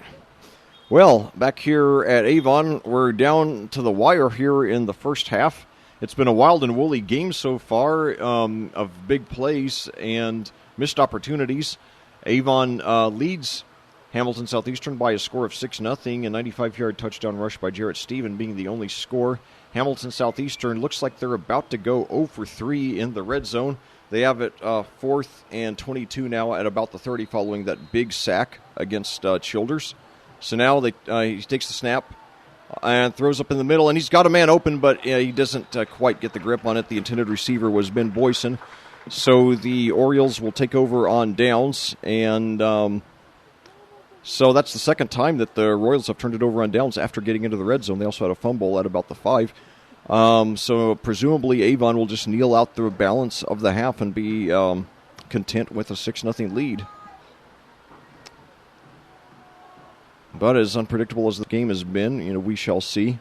Well, back here at Avon, we're down to the wire here in the first half. It's been a wild and woolly game so far of big plays and missed opportunities. Avon leads Hamilton Southeastern by a score of 6-0, a 95-yard touchdown rush by Jarrett Stephen being the only score. Hamilton Southeastern looks like they're about to go 0 for 3 in the red zone. They have it 4th and 22 now at about the 30 following that big sack against Childers. So now he takes the snap and throws up in the middle, and he's got a man open, but he doesn't quite get the grip on it. The intended receiver was Ben Boyson. So the Orioles will take over on downs, and so that's the second time that the Royals have turned it over on downs after getting into the red zone. They also had a fumble at about the 5. So presumably Avon will just kneel out the balance of the half and be content with a 6-0 lead. But as unpredictable as the game has been, we shall see.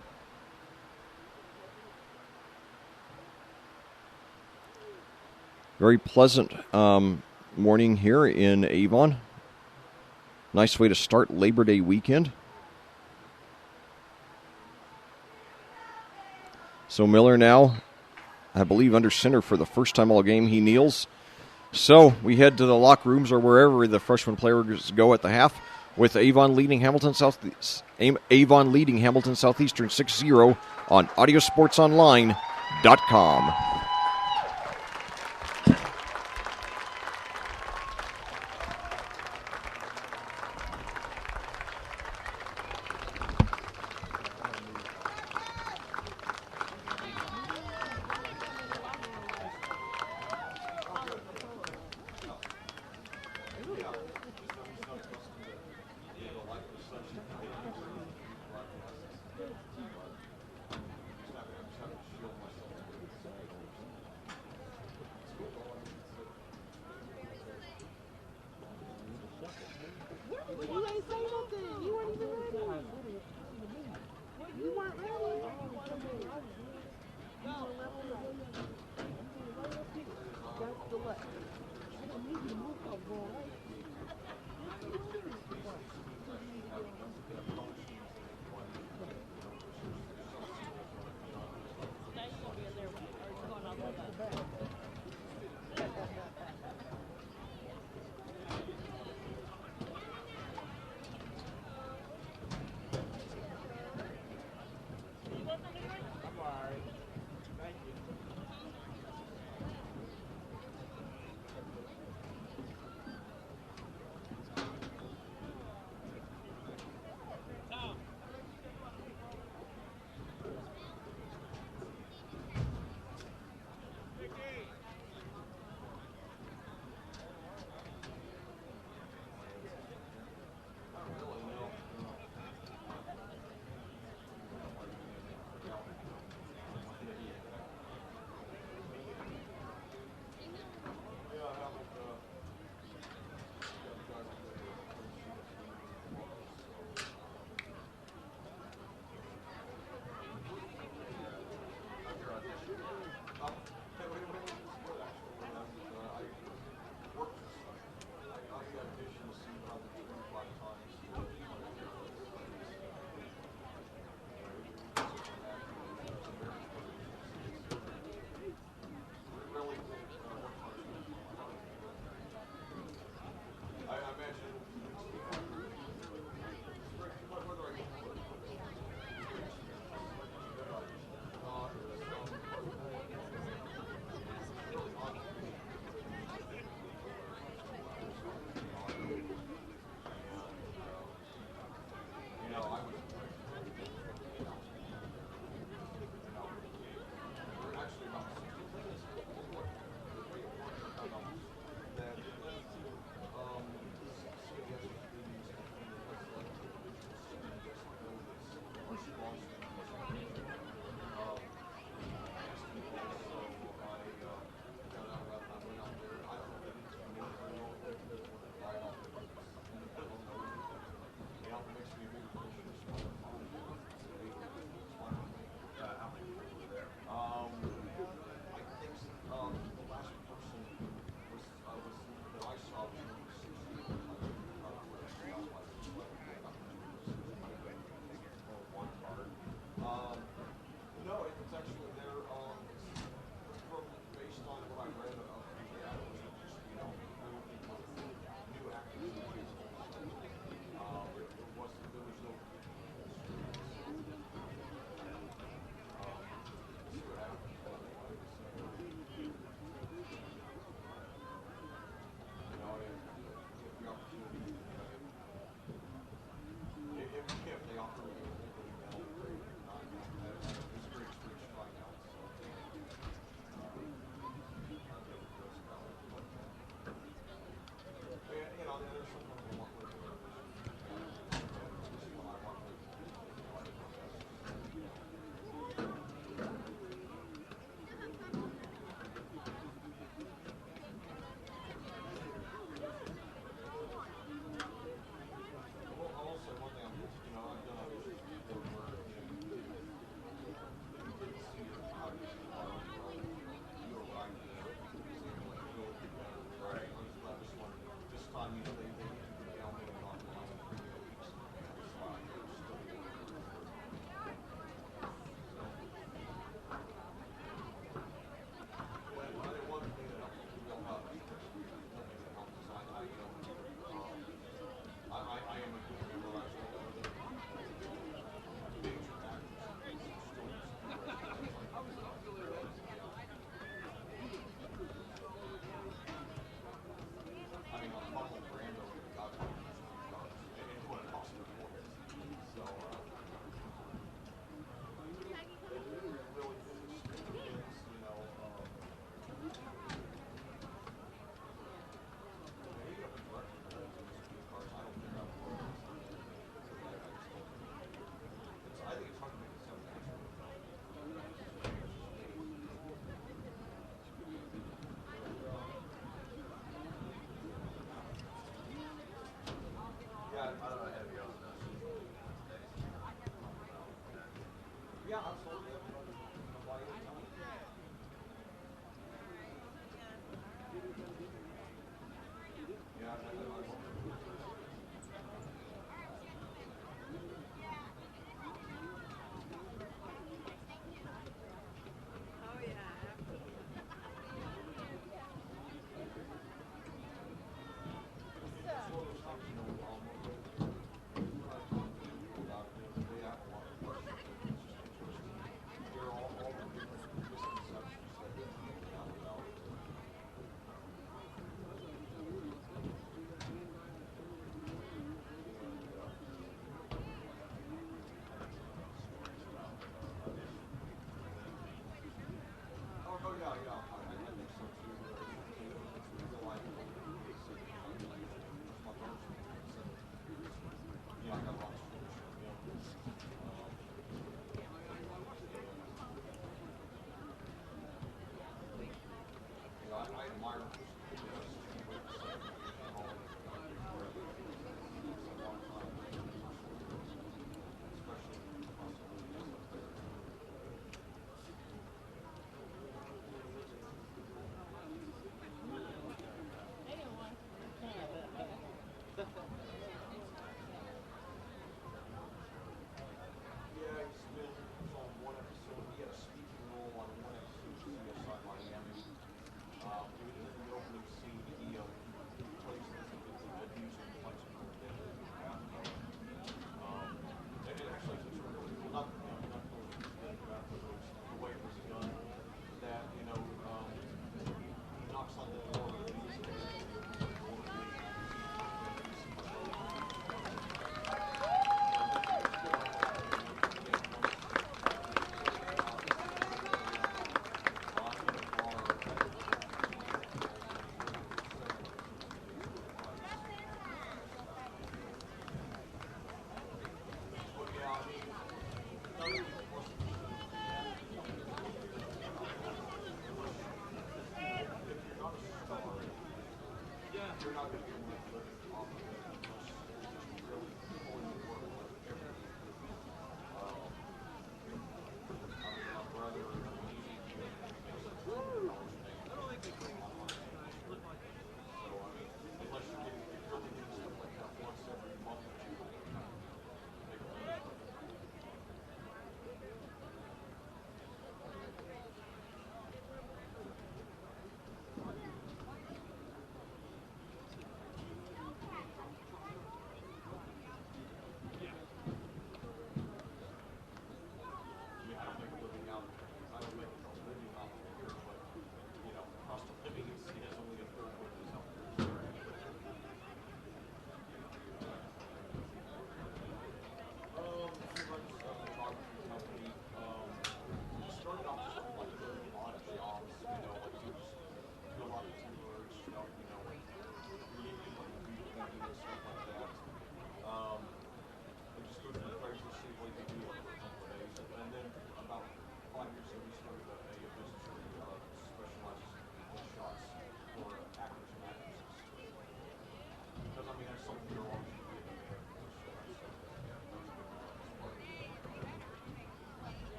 Very pleasant morning here in Avon. Nice way to start Labor Day weekend. So Miller now, I believe, under center for the first time all game. He kneels. So we head to the locker rooms or wherever the freshman players go at the half, with Avon leading Hamilton Southeastern 6-0 on audiosportsonline.com.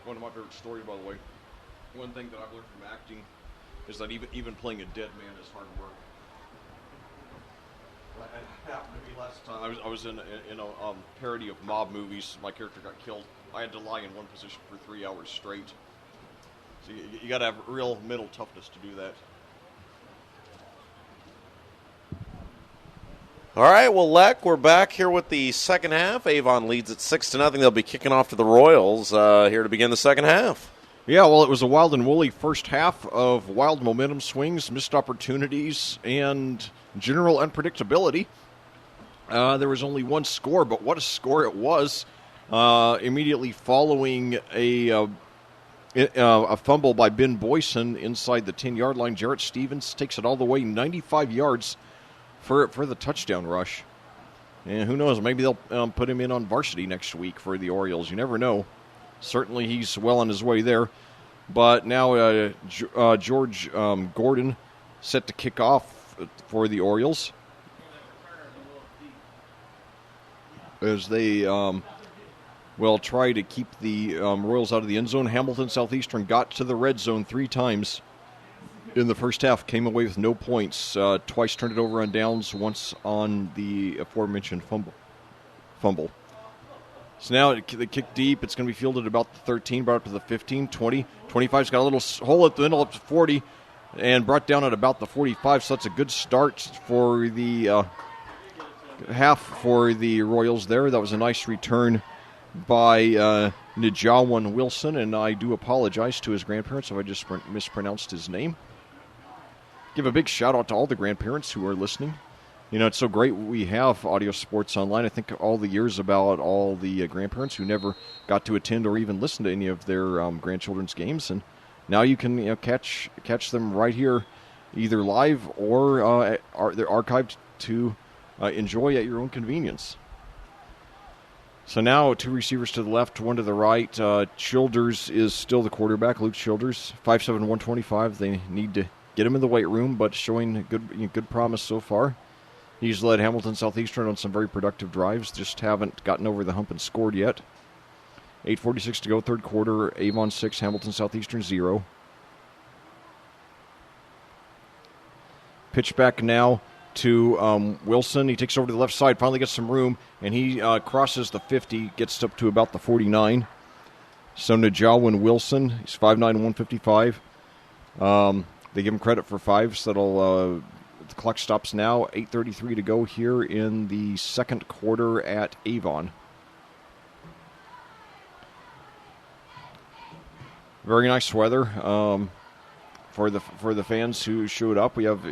One of my favorite stories, by the way. One thing that I've learned from acting is that even playing a dead man is hard work. It happened to me last time. I was in a parody of mob movies. My character got killed. I had to lie in one position for 3 hours straight. So you got to have real mental toughness to do that. All right, well, Leck, we're back here with the second half. Avon leads at 6-0. They'll be kicking off to the Royals here to begin the second half. Yeah, well, it was a wild and woolly first half of wild momentum swings, missed opportunities, and general unpredictability. There was only one score, but what a score it was. Immediately following a fumble by Ben Boyson inside the 10-yard line, Jarrett Stevens takes it all the way 95 yards for the touchdown rush. And who knows, maybe they'll put him in on varsity next week for the Orioles. You never know. Certainly he's well on his way there. But now George Gordon set to kick off for the Orioles as they will try to keep the Royals out of the end zone. Hamilton Southeastern got to the red zone 3 times in the first half, came away with no points, twice turned it over on downs, once on the aforementioned fumble. So now the kick deep. It's going to be fielded about the 13, brought up to the 15, 20. 25's got a little hole at the middle up to 40, and brought down at about the 45. So that's a good start for the half for the Royals there. That was a nice return by Nijawan Wilson, and I do apologize to his grandparents if I just mispronounced his name. Give a big shout out to all the grandparents who are listening. You know, it's so great we have Audio Sports Online. I think all the years about all the grandparents who never got to attend or even listen to any of their grandchildren's games, and now you can catch them right here, either live or they're archived to enjoy at your own convenience. So now 2 receivers to the left, 1 to the right. Childers is still the quarterback, Luke Childers, 5'7", 125. They need to get him in the weight room, but showing good promise so far. He's led Hamilton Southeastern on some very productive drives, just haven't gotten over the hump and scored yet. 8:46 to go, third quarter. Avon 6, Hamilton Southeastern 0. Pitch back now to Wilson. He takes over to the left side, finally gets some room, and he crosses the 50, gets up to about the 49. So Nijawan Wilson, he's 5'9", 155. They give him credit for 5, so the clock stops now. 8:33 to go here in the second quarter at Avon. Very nice weather for the fans who showed up. We have,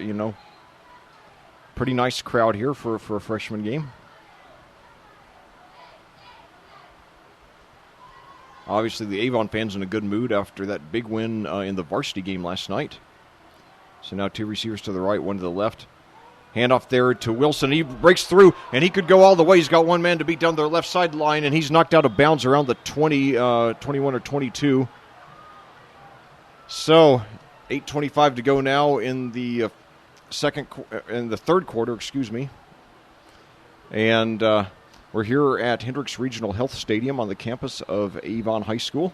pretty nice crowd here for a freshman game. Obviously, the Avon fans in a good mood after that big win in the varsity game last night. So now 2 receivers to the right, 1 to the left. Handoff there to Wilson. He breaks through, and he could go all the way. He's got 1 man to beat down the left sideline, and he's knocked out of bounds around the 21 or 22. So 8:25 to go now in the third quarter, And we're here at Hendricks Regional Health Stadium on the campus of Avon High School.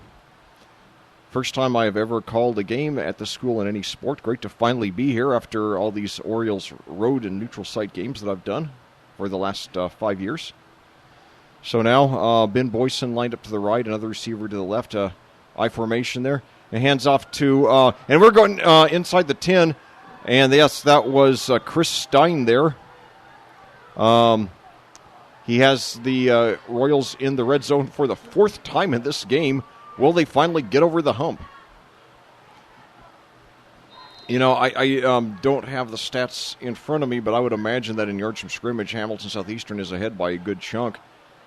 First time I have ever called a game at the school in any sport. Great to finally be here after all these Orioles road and neutral site games that I've done for the last 5 years. So now Ben Boyson lined up to the right, another receiver to the left, I formation there. And hands off to, and we're going inside the 10. And yes, that was Chris Stein there. He has the Royals in the red zone for the 4th time in this game. Will they finally get over the hump? I don't have the stats in front of me, but I would imagine that in yards from scrimmage, Hamilton Southeastern is ahead by a good chunk.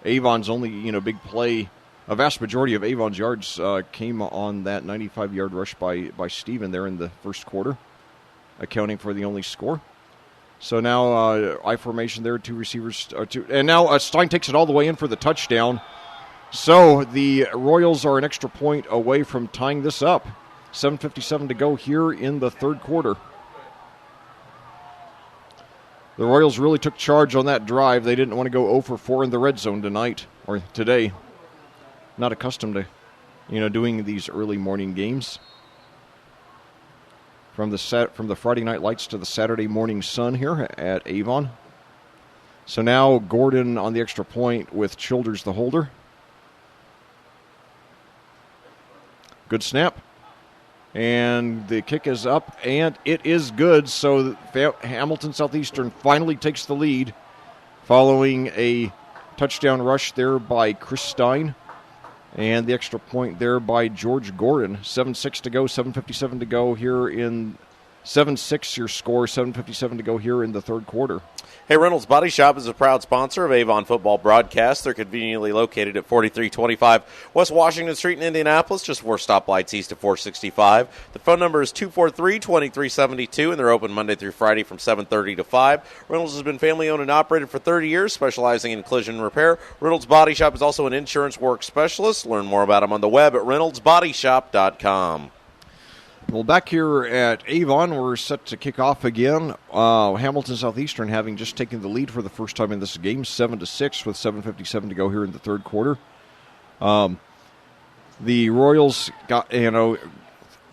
Avon's only, big play. A vast majority of Avon's yards came on that 95-yard rush by Steven there in the first quarter, accounting for the only score. So now I formation there, 2 receivers, and now Stein takes it all the way in for the touchdown. So the Royals are an extra point away from tying this up. 7:57 to go here in the third quarter. The Royals really took charge on that drive. They didn't want to go 0 for 4 in the red zone tonight, or today. Not accustomed to, doing these early morning games. From the Friday night lights to the Saturday morning sun here at Avon. So now Gordon on the extra point with Childers the holder. Good snap. And the kick is up, and it is good. So Hamilton Southeastern finally takes the lead following a touchdown rush there by Chris Stein. And the extra point there by George Gordon. 7:6 to go, 7:57 to go here in 7-6 your score, 7:57 to go here in the third quarter. Hey, Reynolds Body Shop is a proud sponsor of Avon Football Broadcast. They're conveniently located at 4325 West Washington Street in Indianapolis, just 4 stoplights east of 465. The phone number is 243-2372, and they're open Monday through Friday from 7:30 to 5. Reynolds has been family-owned and operated for 30 years, specializing in collision repair. Reynolds Body Shop is also an insurance work specialist. Learn more about them on the web at reynoldsbodyshop.com. Well, back here at Avon, we're set to kick off again. Hamilton Southeastern having just taken the lead for the first time in this game, 7-6, with 7:57 to go here in the third quarter. The Royals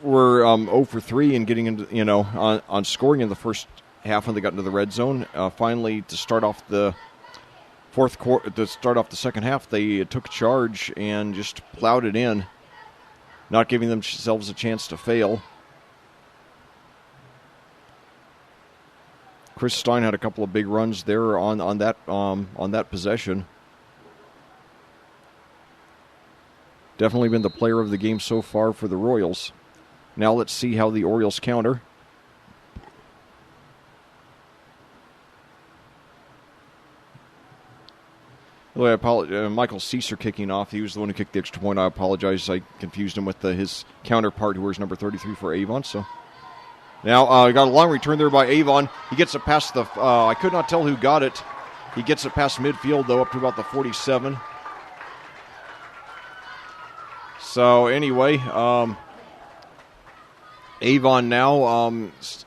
were 0 for 3 and getting into on scoring in the first half when they got into the red zone. Finally, to start off the fourth quarter, to start off the second half, they took charge and just plowed it in, not giving themselves a chance to fail. Chris Stein had a couple of big runs there on that possession. Definitely been the player of the game so far for the Royals. Now let's see how the Orioles counter. I apologize. Michael Ceaser kicking off. He was the one who kicked the extra point. I apologize. I confused him with his counterpart, who wears number 33 for Avon. So now got a long return there by Avon. He gets it past the. I could not tell who got it. He gets it past midfield though, up to about the 47. So anyway, Avon now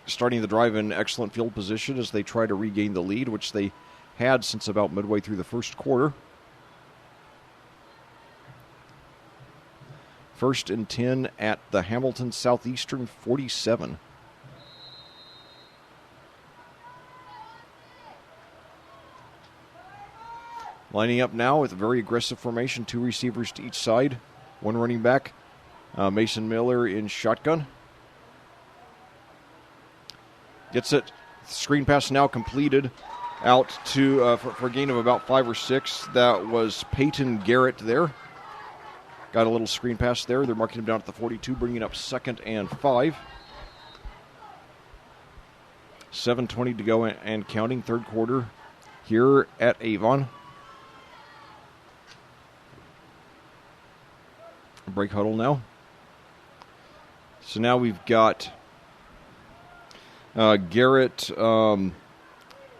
starting the drive in excellent field position as they try to regain the lead, which they had since about midway through the first quarter. 1st and 10 at the Hamilton Southeastern 47. Lining up now with a very aggressive formation, 2 receivers to each side, 1 running back. Mason Miller in shotgun. Gets it. Screen pass now completed. Out to for a gain of about 5 or 6. That was Peyton Garrett there. Got a little screen pass there. They're marking him down at the 42, bringing up 2nd and 5. 7:20 to go and counting, third quarter here at Avon. Break huddle now. So now we've got Garrett,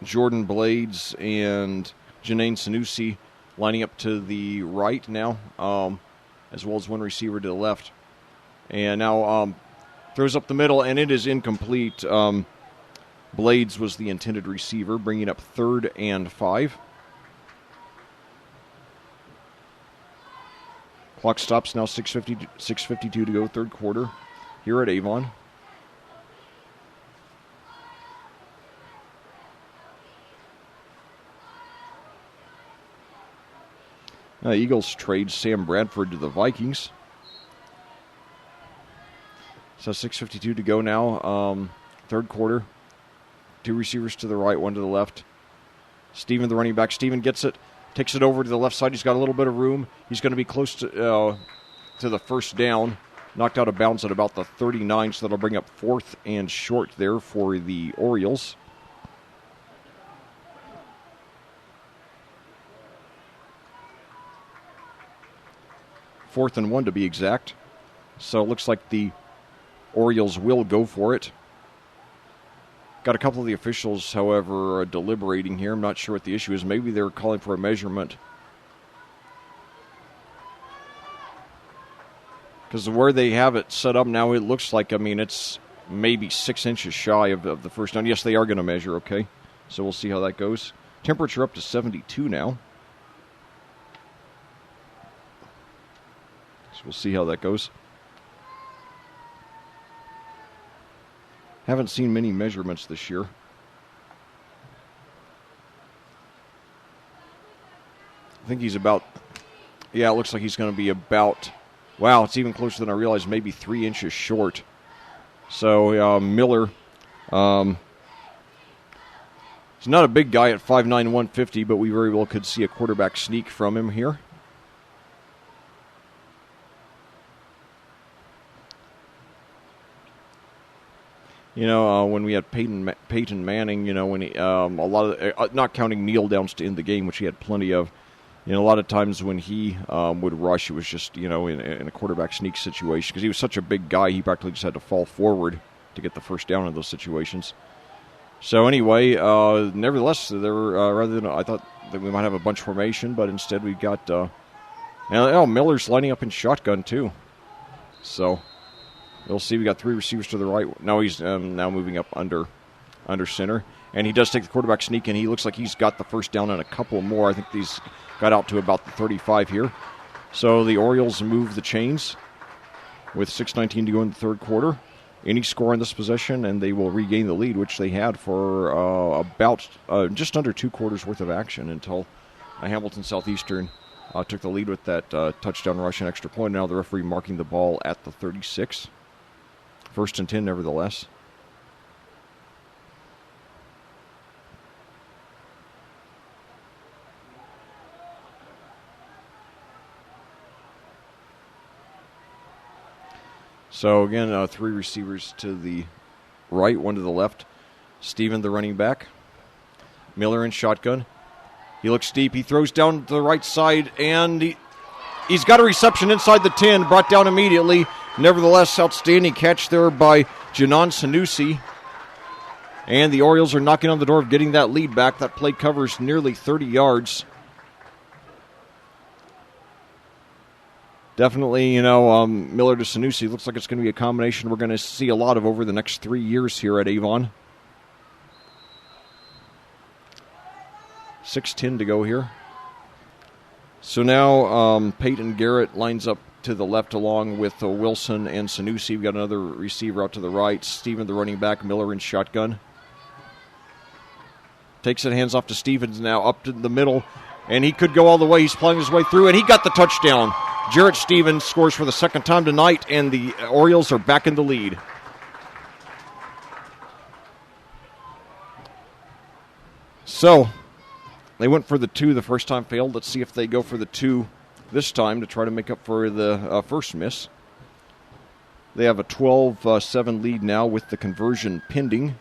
Jordan Blades, and Janane Sanusi lining up to the right now, as well as 1 receiver to the left. And now throws up the middle, and it is incomplete. Blades was the intended receiver, bringing up 3rd and 5. Clock stops now, 6:52 to go, third quarter here at Avon. Eagles trade Sam Bradford to the Vikings. So 6:52 to go now, third quarter. 2 receivers to the right, 1 to the left. Steven, the running back. Steven gets it, takes it over to the left side. He's got a little bit of room. He's going to be close to the first down. Knocked out of bounds at about the 39, so that'll bring up 4th and short there for the Orioles. Fourth and 1 to be exact. So it looks like the Orioles will go for it. Got a couple of the officials, however, deliberating here. I'm not sure what the issue is. Maybe they're calling for a measurement. Because where they have it set up now, it looks like, it's maybe 6 inches shy of the first down. Yes, they are going to measure, okay. So we'll see how that goes. Temperature up to 72 now. So we'll see how that goes. Haven't seen many measurements this year. I think he's about, it looks like he's going to be about, wow, it's even closer than I realized, maybe 3 inches short. So Miller, he's not a big guy at 5'9", 150, but we very well could see a quarterback sneak from him here. When we had Peyton Manning, when he, a lot of, not counting kneel downs to end the game, which he had plenty of, a lot of times when he would rush, it was just, in a quarterback sneak situation. Because he was such a big guy, he practically just had to fall forward to get the first down in those situations. So anyway, nevertheless, there were, rather than, I thought that we might have a bunch formation, but instead we got, Miller's lining up in shotgun too. So You'll see we got 3 receivers to the right. Now he's now moving up under center. And he does take the quarterback sneak, and he looks like he's got the first down and a couple more. I think he's got out to about the 35 here. So the Orioles move the chains with 6:19 to go in the third quarter. Any score in this possession, and they will regain the lead, which they had for about just under 2 quarters worth of action until Hamilton Southeastern took the lead with that touchdown rush and extra point. Now the referee marking the ball at the 36. 1st and 10, nevertheless. So again, 3 receivers to the right, 1 to the left. Steven, the running back. Miller in shotgun. He looks deep. He throws down to the right side, and he's got a reception inside the 10, brought down immediately. Nevertheless, outstanding catch there by Janan Sanusi. And the Orioles are knocking on the door of getting that lead back. That play covers nearly 30 yards. Definitely, Miller to Sanusi looks like it's going to be a combination we're going to see a lot of over the next 3 years here at Avon. 6:10 to go here. So now Peyton Garrett lines up to the left along with Wilson and Sanusi. We've got another receiver out to the right. Steven, the running back. Miller in shotgun. Takes it, hands off to Stevens now, up to the middle. And he could go all the way. He's playing his way through, and he got the touchdown. Jarrett Stevens scores for the second time tonight, and the Orioles are back in the lead. So, they went for the 2 the first time, failed. Let's see if they go for the 2 this time to try to make up for the first miss. They have a 12-7 lead now with the conversion pending.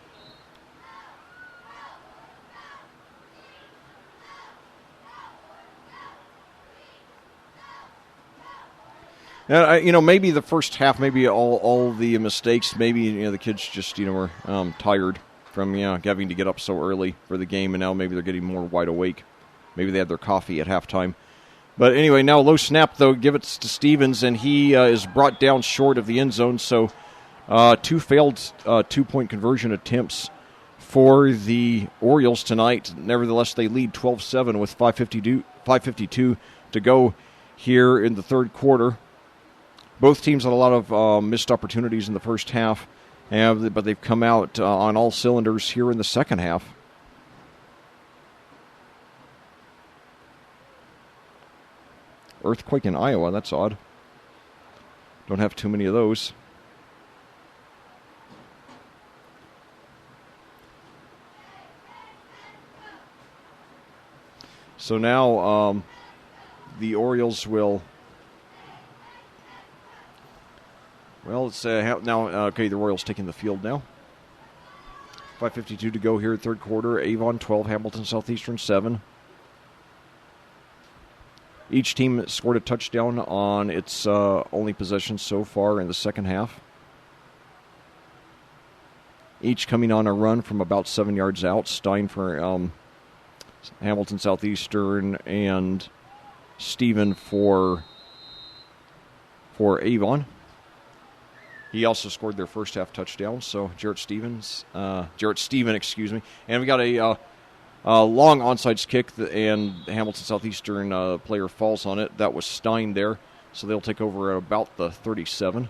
Maybe the first half, maybe all the mistakes, maybe the kids just were tired from having to get up so early for the game, and now maybe they're getting more wide awake. Maybe they had their coffee at halftime. But anyway, now low snap though, give it to Stevens, and he is brought down short of the end zone. So 2 failed 2-point conversion attempts for the Orioles tonight. Nevertheless, they lead 12-7 with 5:52 to go here in the third quarter. Both teams had a lot of missed opportunities in the first half, but they've come out on all cylinders here in the second half. Earthquake in Iowa, that's odd. Don't have too many of those. So now the Orioles will... Well, it's now, the Royals taking the field now. 5:52 to go here, third quarter. Avon 12, Hamilton Southeastern 7. Each team scored a touchdown on its only possession so far in the second half. Each coming on a run from about 7 yards out. Stein for Hamilton Southeastern and Steven for Avon. He also scored their first half touchdown, so Jarrett Steven, And we got a long onside kick, and Hamilton Southeastern player falls on it. That was Stein there, so they'll take over at about the 37.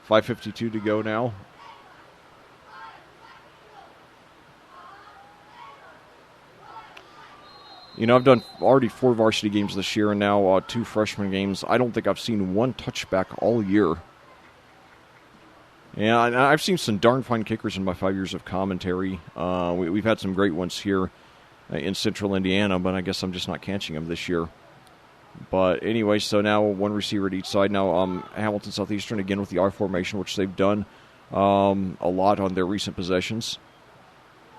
$5:52 to go now. I've done already 4 varsity games this year and now 2 freshman games. I don't think I've seen 1 touchback all year. Yeah, I've seen some darn fine kickers in my 5 years of commentary. We've had some great ones here in central Indiana, but I guess I'm just not catching them this year. But anyway, so now 1 receiver at each side. Now Hamilton Southeastern again with the R formation, which they've done a lot on their recent possessions.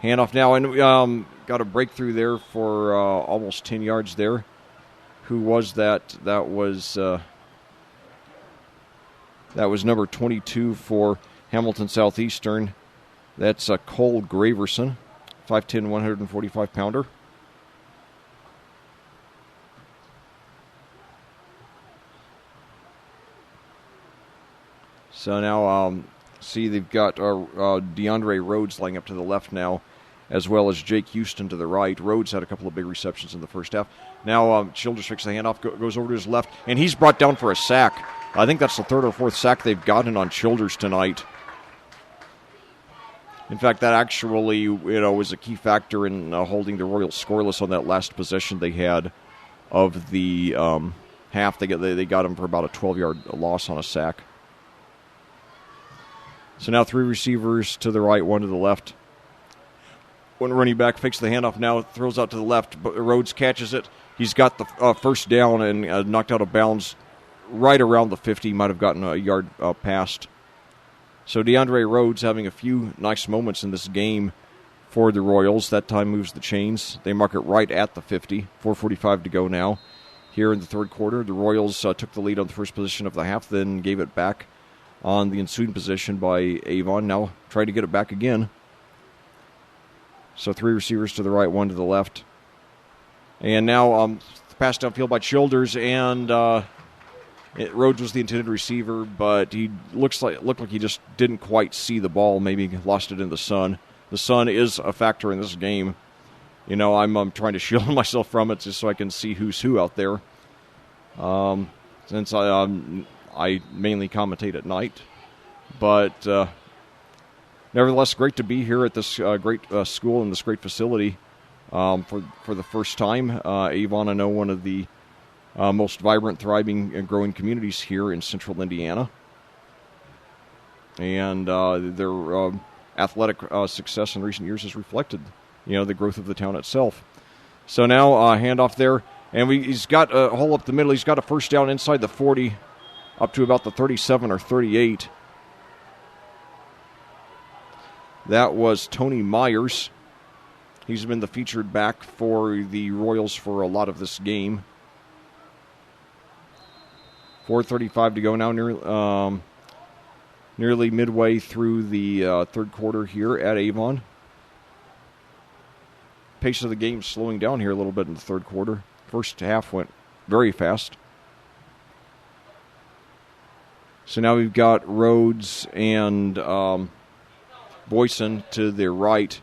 Handoff now, and got a breakthrough there for almost 10 yards there. Who was that? That was number 22 for Hamilton Southeastern. That's Cole Graverson 5'10", 145-pounder. So now, see, they've got DeAndre Rhodes laying up to the left now, as well as Jake Houston to the right. Rhodes had a couple of big receptions in the first half. Now Childers takes the handoff, goes over to his left, and he's brought down for a sack. I think that's the third or fourth sack they've gotten on Childers tonight. In fact, that actually was a key factor in holding the Royals scoreless on that last possession they had of the half. They got him for about a 12-yard loss on a sack. So now 3 receivers to the right, 1 to the left. One running back fakes the handoff now, throws out to the left, but Rhodes catches it. He's got the first down and knocked out of bounds right around the 50. Might have gotten a yard past. So DeAndre Rhodes having a few nice moments in this game for the Royals. That time moves the chains. They mark it right at the 50. 4:45 to go now. Here in the third quarter, the Royals took the lead on the first position of the half, then gave it back on the ensuing possession by Avon. Now trying to get it back again. So 3 receivers to the right, 1 to the left. And now pass downfield by Childers, and Rhodes was the intended receiver, but he looked like he just didn't quite see the ball. Maybe lost it in the sun. The sun is a factor in this game. I'm trying to shield myself from it just so I can see who's who out there. Since I mainly commentate at night, but nevertheless, great to be here at this great school and this great facility for the first time. Avon, I know, one of the most vibrant, thriving, and growing communities here in central Indiana, and their athletic success in recent years has reflected, the growth of the town itself. So now handoff there, and he's got a hole up the middle. He's got a first down inside the 40. Up to about the 37 or 38. That was Tony Myers. He's been the featured back for the Royals for a lot of this game. 4:35 to go now, nearly midway through the third quarter here at Avon. Pace of the game slowing down here a little bit in the third quarter. First half went very fast. So now we've got Rhodes and Boyson to their right.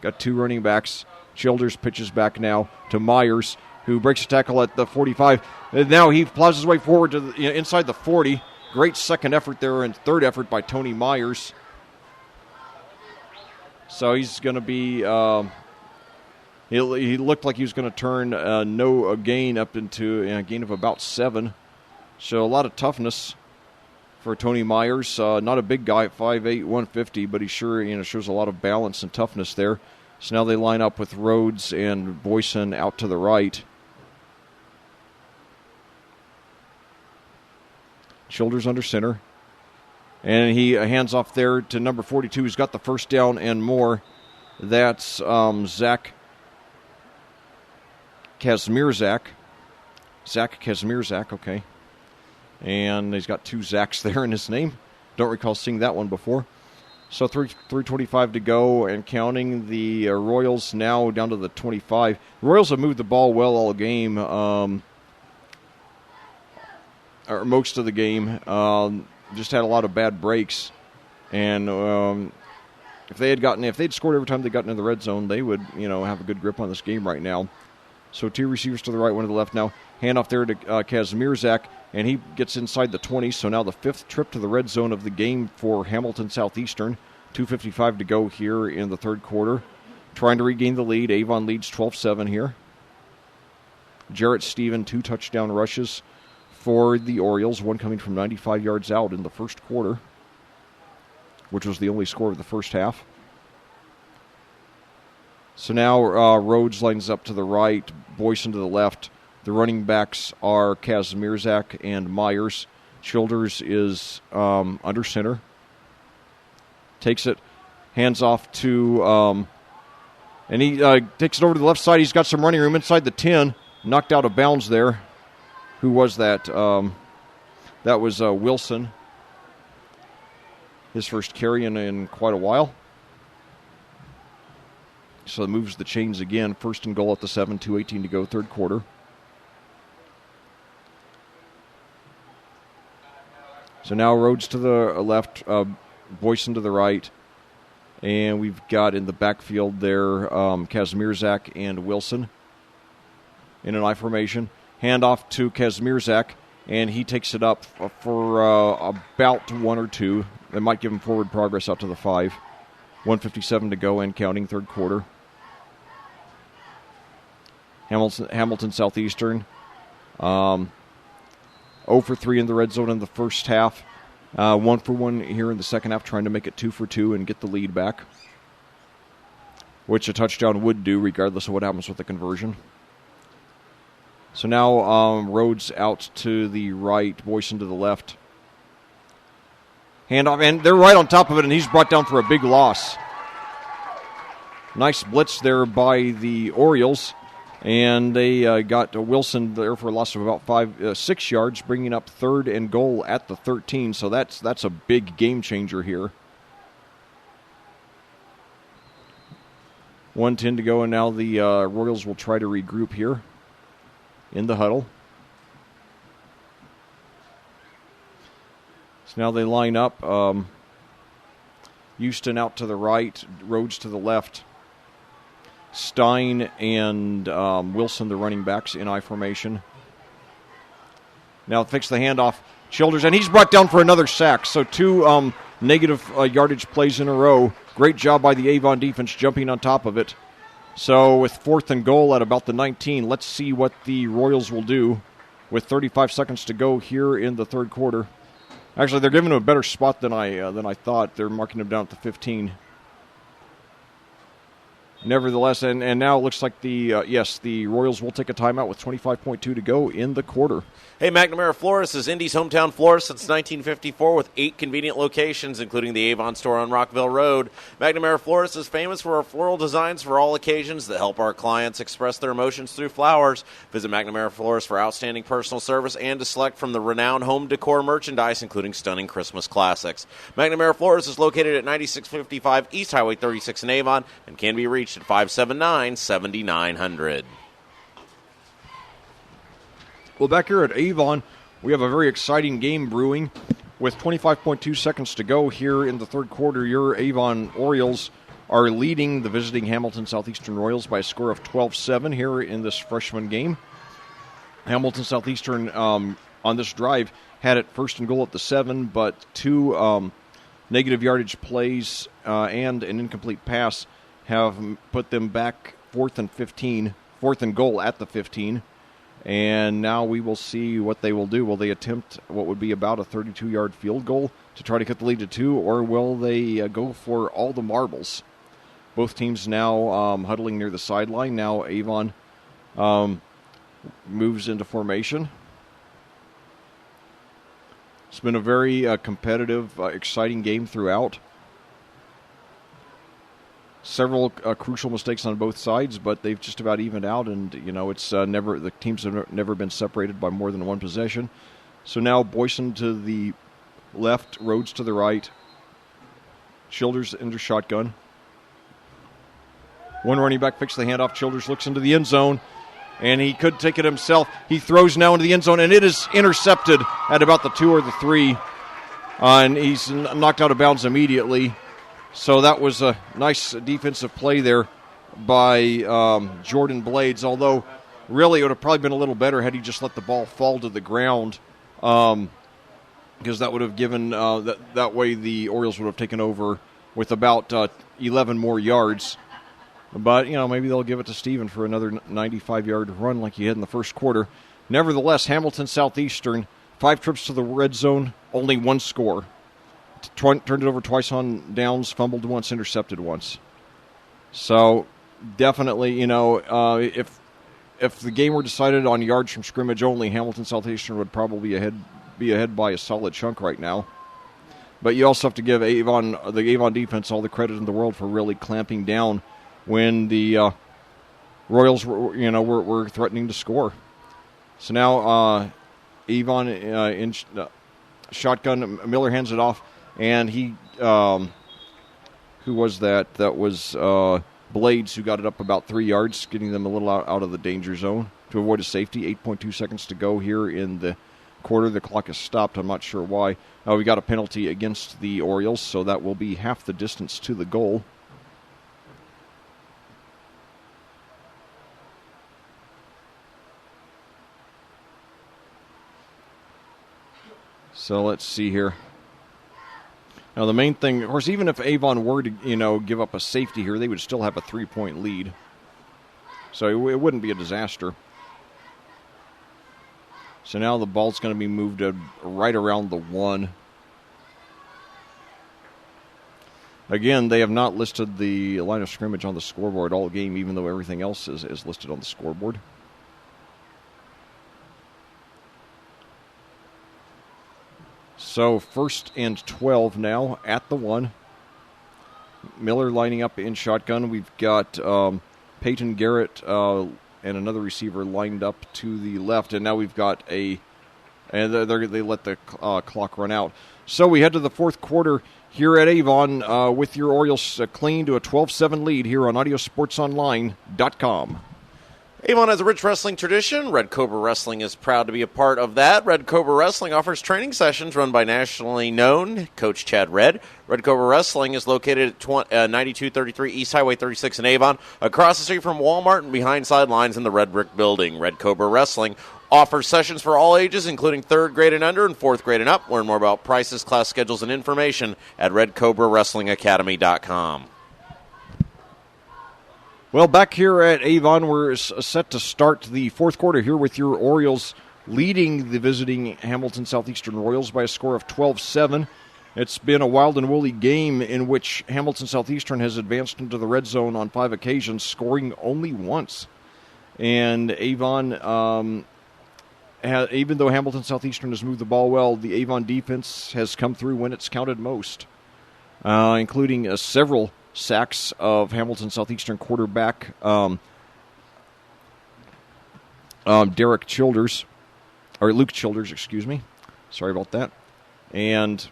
Got 2 running backs. Childers pitches back now to Myers, who breaks a tackle at the 45. And now he plows his way forward to inside the 40. Great second effort there and third effort by Tony Myers. So he's going to be... he looked like he was going to turn a gain up into a gain of about 7. So a lot of toughness for Tony Myers. Not a big guy at 5'8", 150, but he sure shows a lot of balance and toughness there. So now they line up with Rhodes and Boyson out to the right. Childers under center. And he hands off there to number 42. He's got the first down and more. That's Zach Kazmierzak. Zach Kazmierzak, okay. And he's got 2 Zachs there in his name. Don't recall seeing that one before. So 3:25 to go and counting. The Royals now down to the 25. The Royals have moved the ball well all game, or most of the game. Just had a lot of bad breaks, and if they'd scored every time they got into the red zone, they would have a good grip on this game right now. So 2 receivers to the right, 1 to the left now. Handoff there to Kazmierzak, and he gets inside the 20. So now the 5th trip to the red zone of the game for Hamilton Southeastern. 2:55 to go here in the third quarter. Trying to regain the lead. Avon leads 12-7 here. Jarrett Stephen, 2 touchdown rushes for the Orioles, 1 coming from 95 yards out in the first quarter, which was the only score of the first half. So now Rhodes lines up to the right, Boyson to the left. The running backs are Kazmierzak and Myers. Childers is under center. Takes it, hands off to, and he takes it over to the left side. He's got some running room inside the 10. Knocked out of bounds there. Who was that? That was Wilson. His first carry in quite a while. So it moves the chains again. First and goal at the 7, 2:18 to go, third quarter. So now Rhodes to the left, Boyson to the right. And we've got in the backfield there Kazmierzak and Wilson in an I formation. Handoff to Kazmierzak, and he takes it up for about 1 or 2. They might give him forward progress out to the 5. 1:57 to go and counting, third quarter. Hamilton Southeastern. 0 for 3 in the red zone in the first half. 1 for 1 here in the second half, trying to make it 2 for 2 and get the lead back, which a touchdown would do regardless of what happens with the conversion. So now Rhodes out to the right, Boyson to the left. Handoff, and they're right on top of it, and he's brought down for a big loss. Nice blitz there by the Orioles, and they got Wilson there for a loss of about 6 yards, bringing up third and goal at the 13. So that's a big game changer here. 1:10 to go, and now the Royals will try to regroup here in the huddle. So now they line up. Houston out to the right, Rhodes to the left. Stein and Wilson, the running backs, in I formation. Now fix the handoff. Childers, and he's brought down for another sack. So 2 negative yardage plays in a row. Great job by the Avon defense jumping on top of it. So with 4th and goal at about the 19, let's see what the Royals will do with 35 seconds to go here in the third quarter. Actually, they're giving him a better spot than I thought. They're marking him down at the 15. Nevertheless, and now it looks like the Royals will take a timeout with 25.2 to go in the quarter. Hey, McNamara Florist is Indy's hometown florist since 1954 with 8 convenient locations, including the Avon store on Rockville Road. McNamara Florist is famous for our floral designs for all occasions that help our clients express their emotions through flowers. Visit McNamara Florist for outstanding personal service and to select from the renowned home decor merchandise, including stunning Christmas classics. McNamara Florist is located at 9655 East Highway 36 in Avon and can be reached at 579-7900. Well, back here at Avon, we have a very exciting game brewing. With 25.2 seconds to go here in the third quarter, your Avon Orioles are leading the visiting Hamilton Southeastern Royals by a score of 12-7 here in this freshman game. Hamilton Southeastern on this drive had it first and goal at the 7, but 2 negative yardage plays and an incomplete pass have put them back 4th and goal at the 15. And now we will see what they will do. Will they attempt what would be about a 32-yard field goal to try to cut the lead to 2, or will they go for all the marbles? Both teams now huddling near the sideline. Now Avon moves into formation. It's been a very competitive, exciting game throughout. Several crucial mistakes on both sides, but they've just about evened out, and it's the teams have never been separated by more than one possession. So now Boyson to the left, Rhodes to the right, Childers into shotgun. One running back picks the handoff. Childers looks into the end zone, and he could take it himself. He throws now into the end zone, and it is intercepted at about the 2 or the 3, and he's knocked out of bounds immediately. So that was a nice defensive play there by Jordan Blades, although really it would have probably been a little better had he just let the ball fall to the ground, because that would have given that way the Orioles would have taken over with about 11 more yards. But, maybe they'll give it to Steven for another 95-yard run like he had in the first quarter. Nevertheless, Hamilton Southeastern, 5 trips to the red zone, only 1 score. Turned it over twice on downs, fumbled once, intercepted once. So definitely, if the game were decided on yards from scrimmage only, Hamilton Southeastern would probably be ahead by a solid chunk right now. But you also have to give the Avon defense all the credit in the world for really clamping down when the Royals were threatening to score. So now Avon in shotgun, Miller hands it off. And he, who was that? That was Blades, who got it up about 3 yards, getting them a little out of the danger zone to avoid a safety. 8.2 seconds to go here in the quarter. The clock is stopped. I'm not sure why. We got a penalty against the Orioles, so that will be half the distance to the goal. So let's see here. Now the main thing, of course, even if Avon were to, give up a safety here, they would still have a 3-point lead. So it wouldn't be a disaster. So now the ball's going to be moved right around the 1. Again, they have not listed the line of scrimmage on the scoreboard all game, even though everything else is listed on the scoreboard. So 1st and 12 now at the 1. Miller lining up in shotgun. We've got Peyton Garrett and another receiver lined up to the left, and now we've got they let the clock run out. So we head to the 4th quarter here at Avon with your Orioles clinging to a 12-7 lead here on AudioSportsOnline.com. Avon has a rich wrestling tradition. Red Cobra Wrestling is proud to be a part of that. Red Cobra Wrestling offers training sessions run by nationally known Coach Chad Red. Red Cobra Wrestling is located at 9233 East Highway 36 in Avon, across the street from Walmart and behind sidelines in the Red Brick Building. Red Cobra Wrestling offers sessions for all ages, including 3rd grade and under and 4th grade and up. Learn more about prices, class schedules, and information at RedCobraWrestlingAcademy.com. Well, back here at Avon, we're set to start the 4th quarter here with your Orioles leading the visiting Hamilton Southeastern Royals by a score of 12-7. It's been a wild and woolly game in which Hamilton Southeastern has advanced into the red zone on 5 occasions, scoring only once. And Avon, even though Hamilton Southeastern has moved the ball well, the Avon defense has come through when it's counted most, including several sacks of Hamilton Southeastern quarterback Luke Childers, excuse me. Sorry about that. And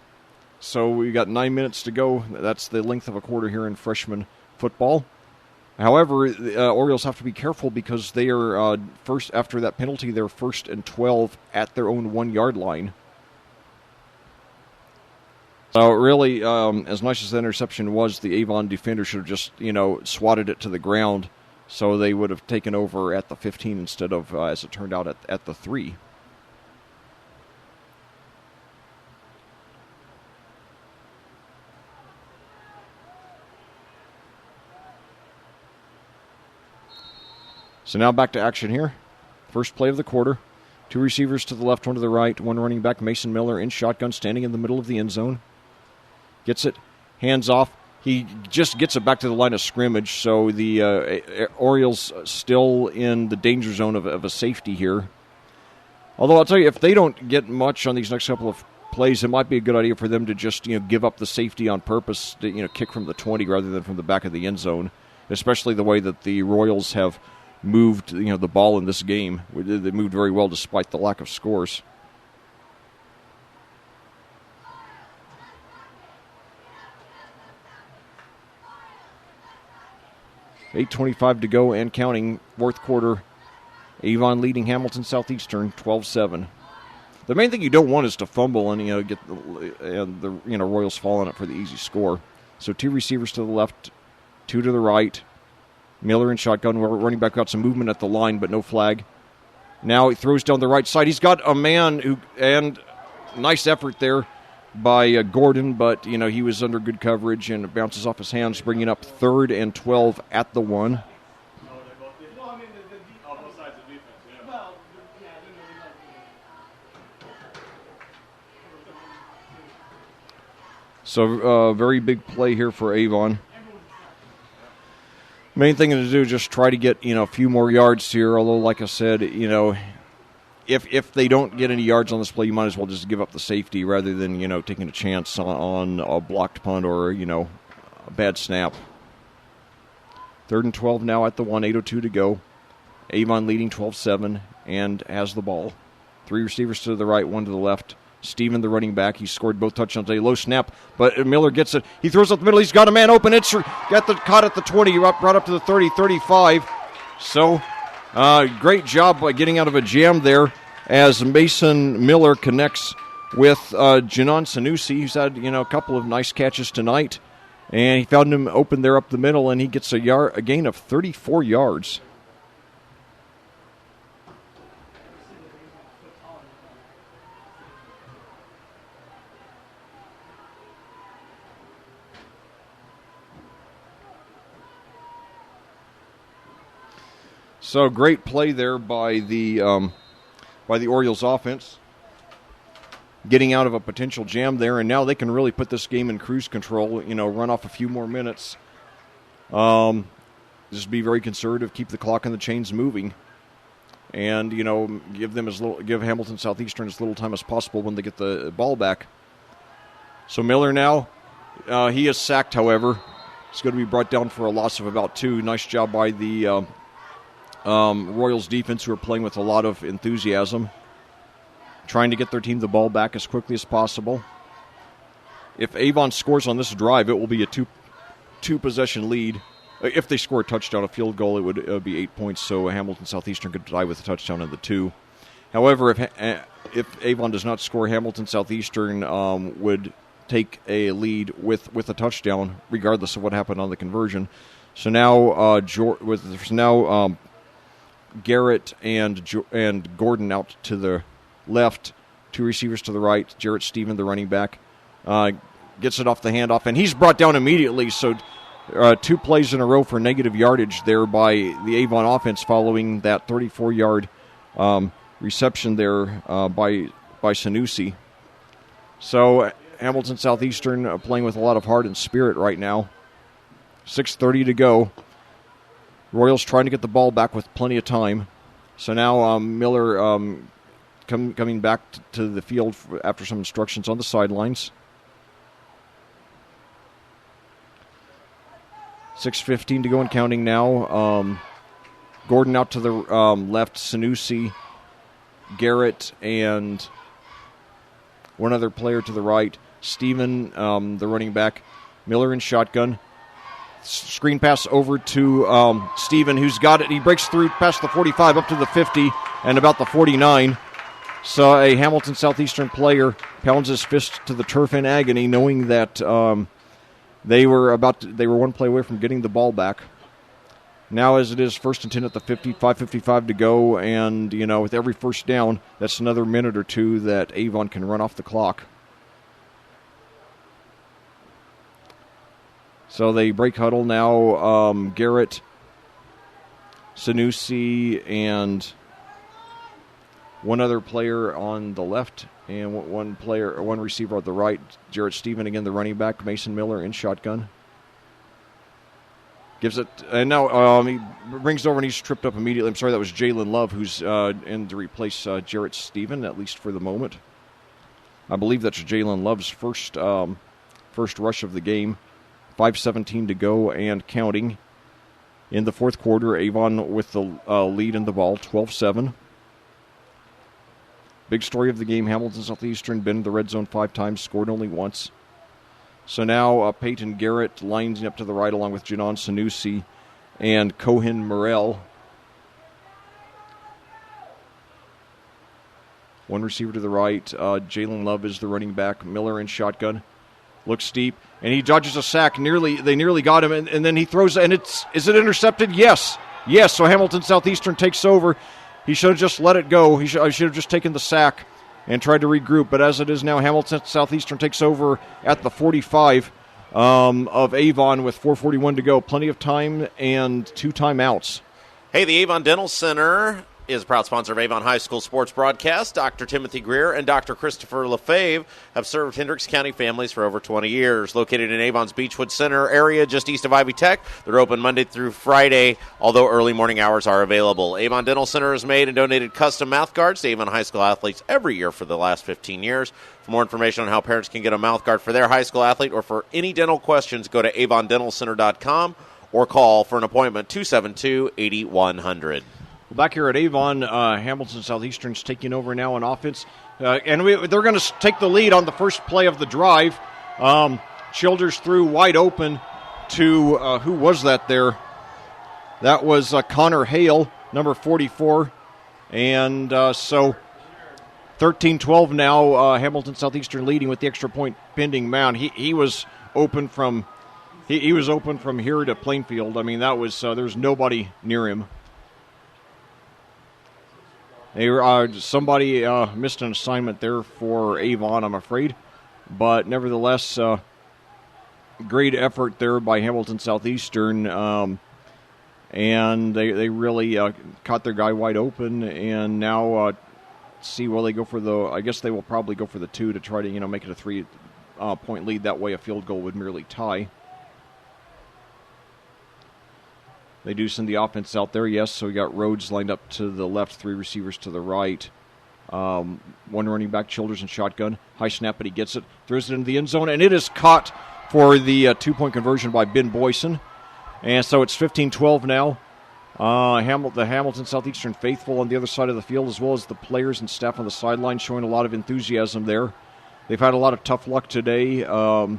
so we got 9 minutes to go. That's the length of a quarter here in freshman football. However, the Orioles have to be careful because they are first after that penalty. They're 1st and 12 at their own 1-yard line. So really, as nice as the interception was, the Avon defender should have just, swatted it to the ground, so they would have taken over at the 15 instead of, as it turned out, at the 3. So now back to action here. First play of the quarter. 2 receivers to the left, 1 to the right. 1 running back, Mason Miller, in shotgun, standing in the middle of the end zone. Gets it, hands off. He just gets it back to the line of scrimmage, so the Orioles still in the danger zone of a safety here. Although I'll tell you, if they don't get much on these next couple of plays, it might be a good idea for them to just give up the safety on purpose, to kick from the 20 rather than from the back of the end zone, especially the way that the Royals have moved the ball in this game. They moved very well despite the lack of scores. .8:25 to go and counting, 4th quarter. Avon leading Hamilton Southeastern 12-7. The main thing you don't want is to fumble and get the Royals fall on it for the easy score. So 2 receivers to the left, 2 to the right. Miller in shotgun. Running back got some movement at the line, but no flag. Now he throws down the right side. He's got a man and nice effort there by Gordon, but he was under good coverage and it bounces off his hands, bringing up 3rd and 12 at the 1. So very big play here for Avon. Main thing to do is just try to get a few more yards here. Although, like I said, if they don't get any yards on this play, you might as well just give up the safety rather than taking a chance on a blocked punt or a bad snap. 3rd and 12 now at the 1. 8:02 to go. Avon leading 12-7 and has the ball. 3 receivers to the right, 1 to the left. Steven, the running back, he scored both touchdowns. A low snap, but Miller gets it. He throws up the middle. He's got a man open. It's caught at the 20, brought up to the 30, 35. So, great job by getting out of a jam there as Mason Miller connects with Janon Sanusi, who's had a couple of nice catches tonight. And he found him open there up the middle, and he gets a gain of 34 yards. So great play there by the Orioles offense, getting out of a potential jam there, and now they can really put this game in cruise control. Run off a few more minutes. Just be very conservative, keep the clock and the chains moving, and give Hamilton Southeastern as little time as possible when they get the ball back. So Miller now, he is sacked. However, it's going to be brought down for a loss of about 2. Nice job by the Royals defense, who are playing with a lot of enthusiasm, trying to get their team the ball back as quickly as possible. If Avon scores on this drive, it will be a two-possession lead. If they score a touchdown, a field goal, it would be 8 points, so Hamilton Southeastern could tie with a touchdown in the 2. However, if Avon does not score, Hamilton Southeastern would take a lead with a touchdown, regardless of what happened on the conversion. So now, Garrett and Gordon out to the left, 2 receivers to the right. Jarrett Steven, the running back, gets it off the handoff, and he's brought down immediately. So 2 plays in a row for negative yardage there by the Avon offense, following that 34-yard reception there by Sanusi. So Hamilton Southeastern playing with a lot of heart and spirit right now. 6:30 to go. Royals trying to get the ball back with plenty of time. So now Miller coming back to the field after some instructions on the sidelines. 6:15 to go and counting now. Gordon out to the left, Sanusi, Garrett, and one other player to the right. Steven, the running back. Miller in shotgun. Screen pass over to Steven, who's got it. He breaks through past the 45 up to the 50 and about the 49. So a Hamilton Southeastern player pounds his fist to the turf in agony, knowing that they were 1 play away from getting the ball back. Now, as it is, 1st and 10 at the 50, 5:55 to go, and with every first down, that's another minute or 2 that Avon can run off the clock. So they break huddle now. Garrett, Sanusi, and one other player on the left, and one receiver on the right. Jarrett Steven, again, the running back. Mason Miller in shotgun. Gives it, and now he brings it over, and he's tripped up immediately. I'm sorry, that was Jalen Love who's in to replace Jarrett Steven, at least for the moment. I believe that's Jalen Love's first rush of the game. 5:17 to go and counting. In the fourth quarter, Avon with the lead in the ball, 12-7. Big story of the game, Hamilton Southeastern been in the red zone 5 times, scored only once. So now Peyton Garrett lines up to the right along with Janon Sanusi and Cohen Morrell. One receiver to the right. Jalen Love is the running back. Miller in shotgun. Looks deep, and he dodges a sack. They nearly got him, and then he throws, and is it intercepted? Yes. So Hamilton Southeastern takes over. He should have just let it go. He should have just taken the sack and tried to regroup. But as it is now, Hamilton Southeastern takes over at the 45 of Avon with 4:41 to go. Plenty of time and 2 timeouts. Hey, the Avon Dental Center is a proud sponsor of Avon High School sports broadcast. Dr. Timothy Greer and Dr. Christopher LaFave have served Hendricks County families for over 20 years. Located in Avon's Beechwood Center area just east of Ivy Tech, they're open Monday through Friday, although early morning hours are available. Avon Dental Center has made and donated custom mouth guards to Avon High School athletes every year for the last 15 years. For more information on how parents can get a mouth guard for their high school athlete or for any dental questions, go to avondentalcenter.com or call for an appointment 272-8100. Back here at Avon, Hamilton Southeastern's taking over now on offense. And they're going to take the lead on the first play of the drive. Childers threw wide open to, who was that there? That was Connor Hale, number 44. And so 13-12 now, Hamilton Southeastern leading with the extra point pending mound. He was open from he was open from here to Plainfield. I mean, that was there's nobody near him. Somebody missed an assignment there for Avon, I'm afraid. But nevertheless, great effort there by Hamilton Southeastern. And they really caught their guy wide open. And now, see, will they go for the... I guess they will probably go for the 2 to try to, make it a 3-point lead. That way a field goal would merely tie. They do send the offense out there, yes. So we got Rhodes lined up to the left, 3 receivers to the right. One running back, Childers and shotgun. High snap, but he gets it. Throws it into the end zone, and it is caught for the 2-point conversion by Ben Boyson. And so it's 15-12 now. The Hamilton Southeastern faithful on the other side of the field, as well as the players and staff on the sideline, showing a lot of enthusiasm there. They've had a lot of tough luck today. 4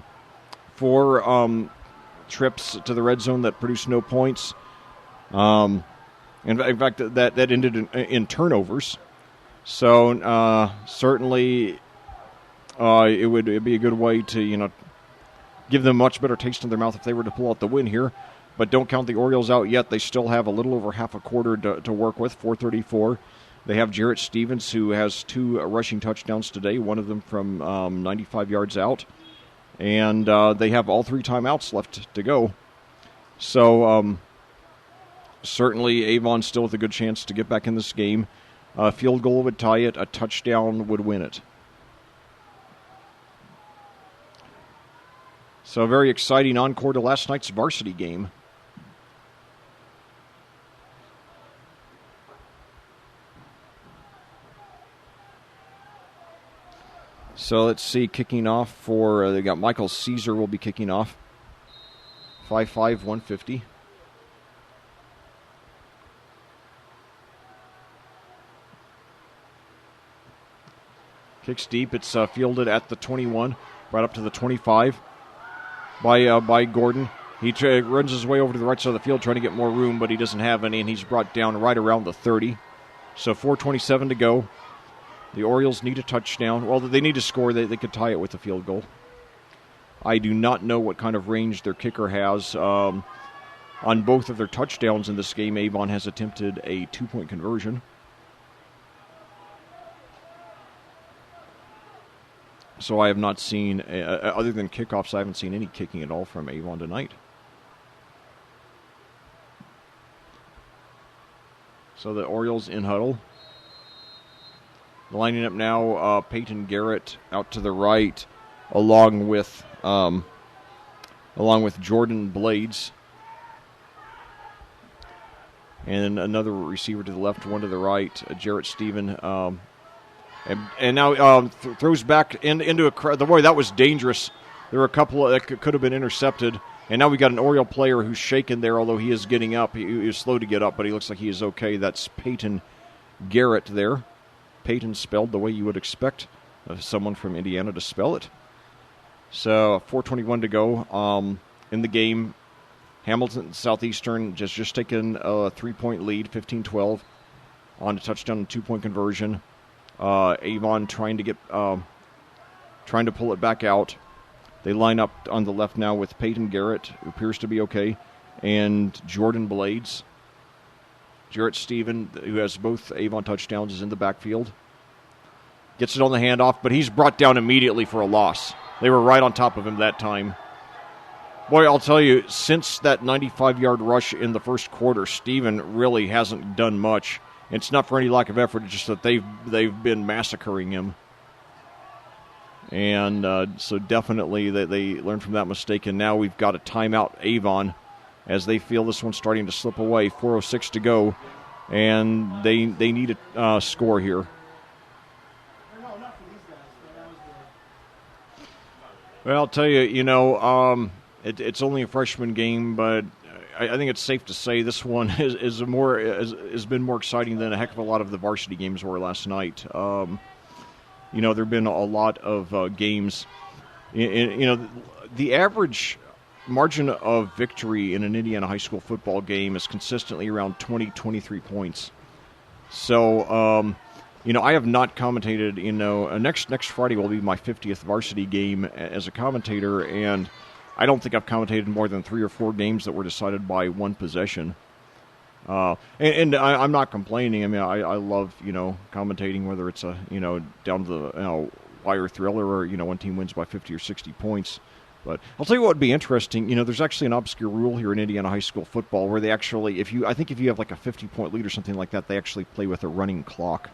trips to the red zone that produced no points. In fact, that ended in turnovers. So certainly, it would be a good way to give them a much better taste in their mouth if they were to pull out the win here. But don't count the Orioles out yet. They still have a little over half a quarter to work with. 4:34. They have Jarrett Stevens, who has 2 rushing touchdowns today. One of them from 95 yards out, and they have all 3 timeouts left to go. So. Certainly, Avon still with a good chance to get back in this game. A field goal would tie it. A touchdown would win it. So a very exciting encore to last night's varsity game. So let's see, kicking off for, they got Michael Caesar will be kicking off. 5'5", 150. Kicks deep. It's fielded at the 21, right up to the 25 by Gordon. He runs his way over to the right side of the field trying to get more room, but he doesn't have any, and he's brought down right around the 30. So 4:27 to go. The Orioles need a touchdown. Well, they need to score. They could tie it with a field goal. I do not know what kind of range their kicker has. On both of their touchdowns in this game, Avon has attempted a 2-point conversion. So I have not seen, other than kickoffs, I haven't seen any kicking at all from Avon tonight. So the Orioles in huddle. Lining up now, Peyton Garrett out to the right, along with Jordan Blades. And another receiver to the left, one to the right, Jarrett Stephen. And now throws back into a crowd. Boy, that was dangerous. There were a couple that could have been intercepted. And now we got an Oriole player who's shaken there, although he is getting up. He is slow to get up, but he looks like he is okay. That's Peyton Garrett there. Peyton spelled the way you would expect someone from Indiana to spell it. So 4:21 to go in the game. Hamilton Southeastern just taking a 3-point lead, 15-12 on a touchdown and 2-point conversion. Avon trying to pull it back out. They line up on the left now with Peyton Garrett, who appears to be okay, and Jordan Blades. Jarrett Stephen, who has both Avon touchdowns, is in the backfield. Gets it on the handoff, but he's brought down immediately for a loss. They were right on top of him that time. Boy, I'll tell you, since that 95-yard rush in the first quarter, Stephen really hasn't done much. It's not for any lack of effort, it's just that they've been massacring him. And so definitely they learned from that mistake, and now we've got a timeout, Avon, as they feel this one's starting to slip away. 4:06 to go, and they need a score here. Well, I'll tell you, it's only a freshman game, but I think it's safe to say this one has been more exciting than a heck of a lot of the varsity games were last night. There have been a lot of games. The average margin of victory in an Indiana high school football game is consistently around 20, 23 points. So, I have not commentated. Next Friday will be my 50th varsity game as a commentator, and I don't think I've commentated more than 3 or 4 games that were decided by one possession. And I'm not complaining. I mean, I love commentating, whether it's down to the wire thriller or one team wins by 50 or 60 points. But I'll tell you what would be interesting. There's actually an obscure rule here in Indiana high school football where they actually, if you have like a 50-point lead or something like that, they actually play with a running clock.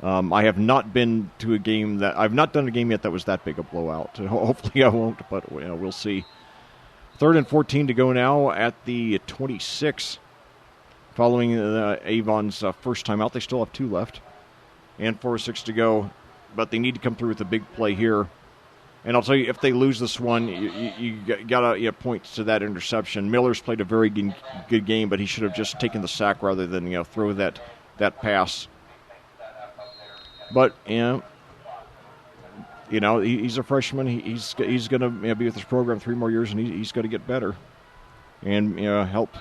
I have not been to a game I've not done a game yet that was that big a blowout. Hopefully I won't, but we'll see. 3rd and 14 to go now at the 26. Following Avon's first time out, they still have 2 left. And 4:06 to go, but they need to come through with a big play here. And I'll tell you, if they lose this one, you got to point to that interception. Miller's played a very good game, but he should have just taken the sack rather than throw that pass. But he's a freshman. He's going to be with this program 3 more years, and he's going to get better and help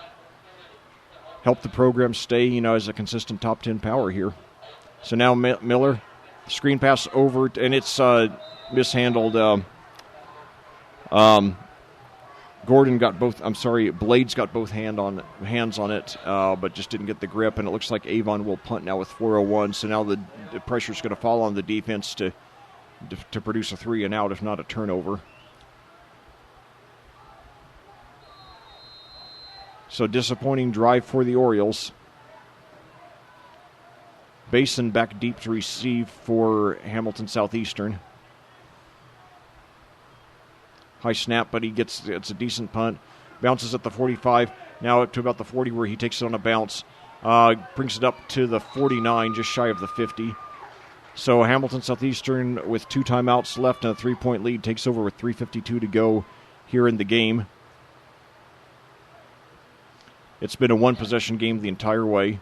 the program stay as a consistent top 10 power here. So now Miller, screen pass over, and it's mishandled. Blades got both hands on it, but just didn't get the grip, and it looks like Avon will punt now with 4:01. So now the pressure's going to fall on the defense to produce a 3 and out, if not a turnover. So disappointing drive for the Orioles. Basin back deep to receive for Hamilton Southeastern. High snap, but it's a decent punt. Bounces at the 45, now up to about the 40 where he takes it on a bounce. Brings it up to the 49, just shy of the 50. So Hamilton Southeastern, with 2 timeouts left and a 3-point lead, takes over with 3:52 to go here in the game. It's been a 1-possession game the entire way.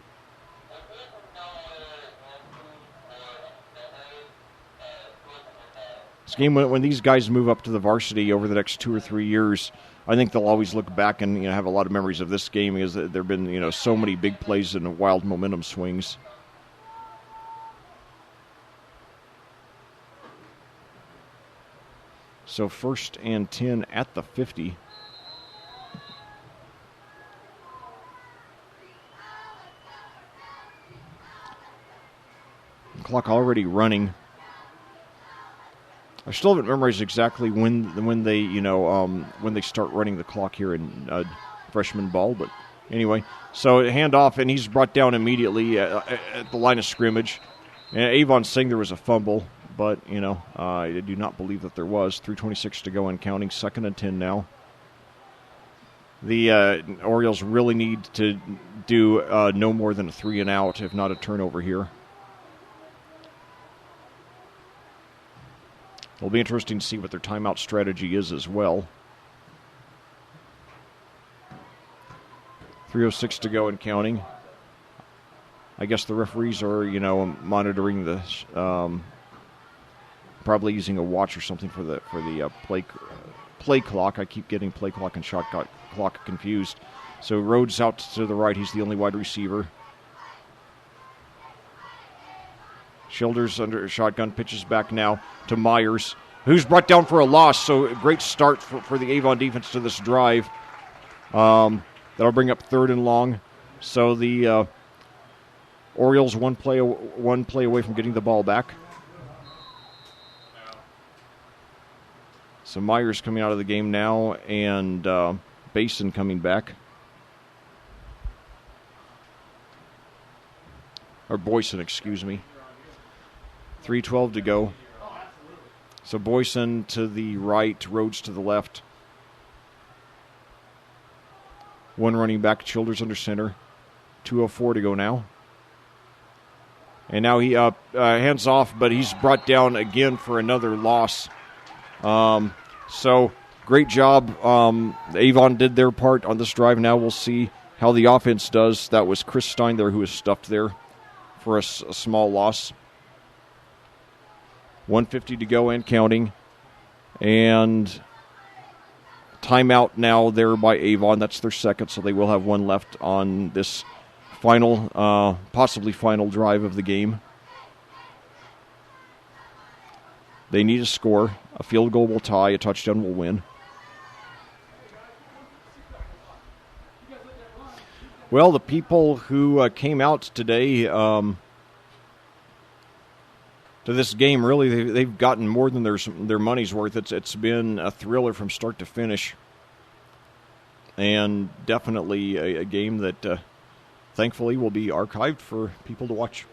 This game, when these guys move up to the varsity over the next 2 or 3 years, I think they'll always look back and have a lot of memories of this game, because there have been so many big plays and wild momentum swings. So 1st and 10 at the 50. The clock already running. I still haven't memorized exactly when they start running the clock here in freshman ball, but anyway. So handoff, and he's brought down immediately at the line of scrimmage. And Avon's saying there was a fumble, but I do not believe that there was. 3:26 to go and counting. 2nd and 10 now. The Orioles really need to do no more than a 3 and out, if not a turnover here. It'll be interesting to see what their timeout strategy is as well. 3:06 to go and counting. I guess the referees are, monitoring the, probably using a watch or something for the play clock. I keep getting play clock and shot clock confused. So Rhodes out to the right. He's the only wide receiver. Shoulders under shotgun, pitches back now to Myers, who's brought down for a loss. So a great start for the Avon defense to this drive. That'll bring up 3rd and long. So the Orioles one play away from getting the ball back. So Myers coming out of the game now, and Basin coming back. Or Boyson, excuse me. 3:12 to go. So Boyson to the right, Rhodes to the left. One running back, Childers under center. 2:04 to go now. And now he hands off, but he's brought down again for another loss. So great job. Avon did their part on this drive. Now we'll see how the offense does. That was Chris Stein there who was stuffed there for a small loss. 1:50 to go and counting. And timeout now there by Avon. That's their second, so they will have one left on this final, possibly final drive of the game. They need a score. A field goal will tie. A touchdown will win. Well, the people who came out today to this game, really, they've gotten more than their money's worth. It's been a thriller from start to finish. And definitely a game that, thankfully, will be archived for people to watch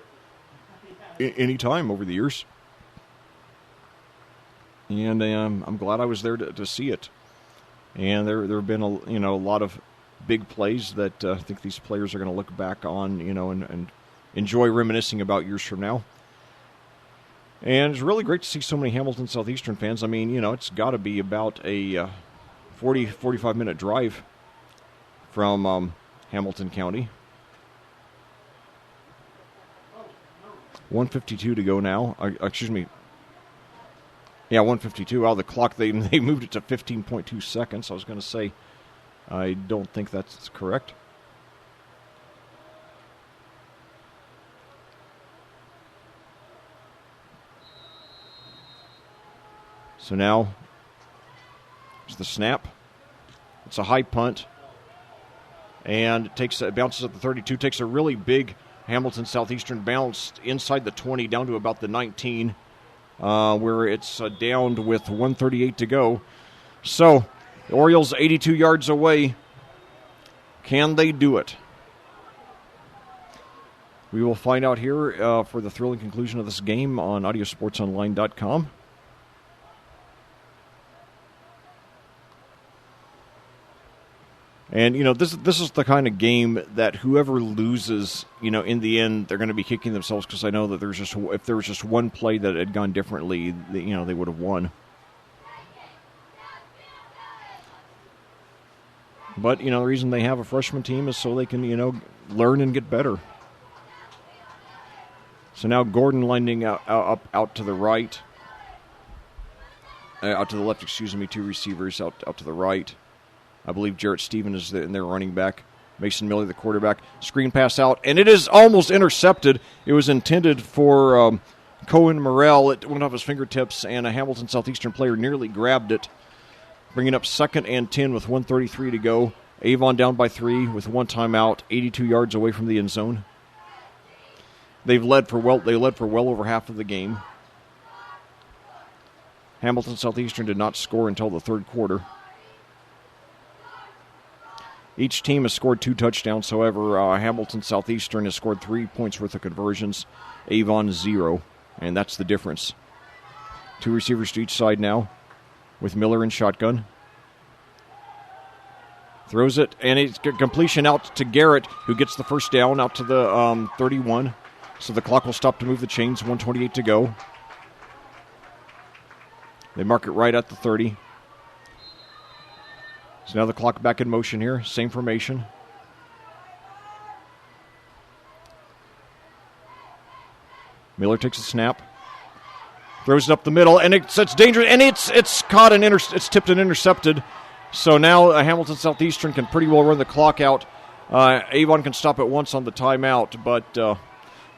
any time over the years. And I'm glad I was there to see it. And there have been a lot of big plays that I think these players are going to look back on, and enjoy reminiscing about years from now. And it's really great to see so many Hamilton Southeastern fans. I mean, it's got to be about a 45-minute drive from Hamilton County. 1:52 to go now. Excuse me. Yeah, 1:52. Wow, the clock, they moved it to 15.2 seconds. I was going to say, I don't think that's correct. So now, it's the snap. It's a high punt. And it bounces at the 32, takes a really big Hamilton Southeastern bounce inside the 20 down to about the 19. Where it's downed with 1:38 to go. So, the Orioles 82 yards away. Can they do it? We will find out here for the thrilling conclusion of this game on audiosportsonline.com. And, this is the kind of game that whoever loses, in the end, they're going to be kicking themselves, because I know that if there was just one play that had gone differently, they would have won. But, the reason they have a freshman team is so they can, learn and get better. So now Gordon lining out to the right. Out to the left, two receivers out to the right. I believe Jarrett Stephen is in their running back. Mason Miller, the quarterback. Screen pass out, and it is almost intercepted. It was intended for Cohen Morrell. It went off his fingertips, and a Hamilton Southeastern player nearly grabbed it, bringing up 2nd and 10 with 1:33 to go. Avon down by 3 with one timeout, 82 yards away from the end zone. They led for well over half of the game. Hamilton Southeastern did not score until the third quarter. Each team has scored 2 touchdowns. However, Hamilton Southeastern has scored 3 points worth of conversions. Avon 0, and that's the difference. 2 receivers to each side now, with Miller in shotgun. Throws it, and it's completion out to Garrett, who gets the first down out to the 31. So the clock will stop to move the chains. 1:28 to go. They mark it right at the 30. So now the clock back in motion here. Same formation. Miller takes a snap. Throws it up the middle, and it's dangerous, and it's caught and it's tipped and intercepted. So now Hamilton Southeastern can pretty well run the clock out. Avon can stop it once on the timeout, but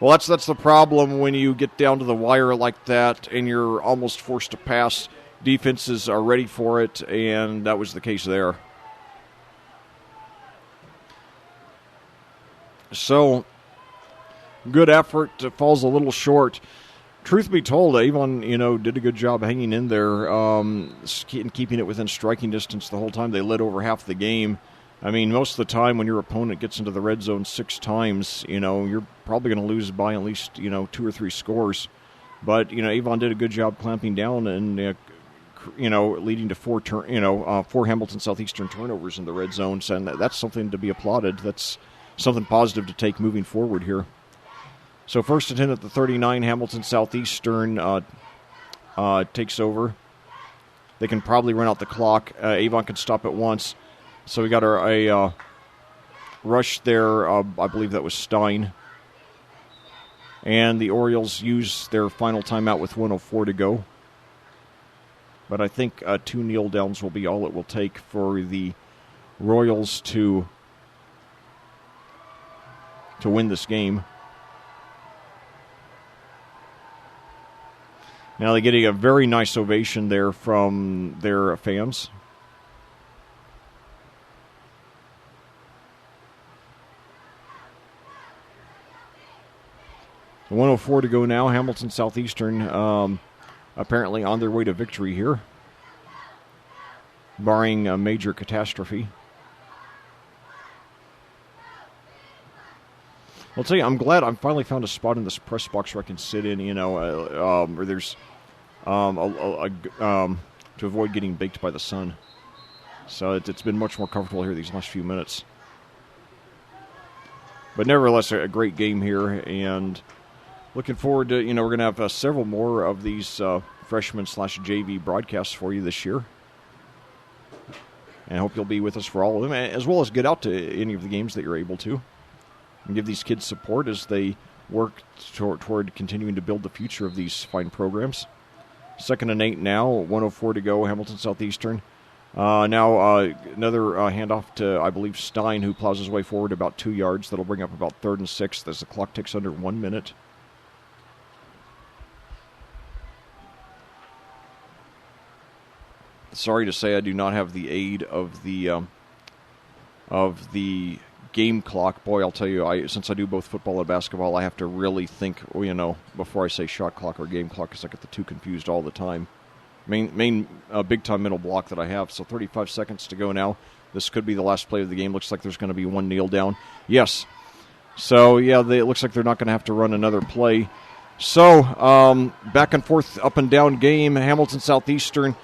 that's the problem when you get down to the wire like that and you're almost forced to pass. Defenses are ready for it, and that was the case there. So, good effort. Falls a little short. Truth be told, Avon, did a good job hanging in there and keeping it within striking distance the whole time. They led over half the game. I mean, most of the time when your opponent gets into the red zone 6 times, you're probably going to lose by at least, 2 or 3 scores. But, Avon did a good job clamping down and leading to 4 Hamilton Southeastern turnovers in the red zones, and that's something to be applauded. That's something positive to take moving forward here. So 1st and 10 at the 39, Hamilton Southeastern takes over. They can probably run out the clock. Avon can stop it once. So we got a rush there. I believe that was Stein. And the Orioles use their final timeout with 1:04 to go. But I think 2 kneel downs will be all it will take for the Royals to win this game. Now they're getting a very nice ovation there from their fans. The 1:04 to go now. Hamilton Southeastern apparently on their way to victory here, barring a major catastrophe. I'll tell you, I'm glad I finally found a spot in this press box where I can sit in, where there's to avoid getting baked by the sun. So it's been much more comfortable here these last few minutes. But nevertheless, a great game here, and looking forward to, we're going to have several more of these freshman/JV broadcasts for you this year. And I hope you'll be with us for all of them, as well as get out to any of the games that you're able to. And give these kids support as they work toward continuing to build the future of these fine programs. 2nd and 8 now, 1:04 to go, Hamilton Southeastern. Now another handoff to, I believe, Stein, who plows his way forward about 2 yards. That'll bring up about 3rd and 6 as the clock ticks under 1 minute. Sorry to say I do not have the aid of the game clock. Boy, I'll tell you, since I do both football and basketball, I have to really think, before I say shot clock or game clock, because I get the two confused all the time. Main big-time mental block that I have. So 35 seconds to go now. This could be the last play of the game. Looks like there's going to be one kneel down. Yes. So, yeah, it looks like they're not going to have to run another play. So, back and forth, up and down game. Hamilton Southeastern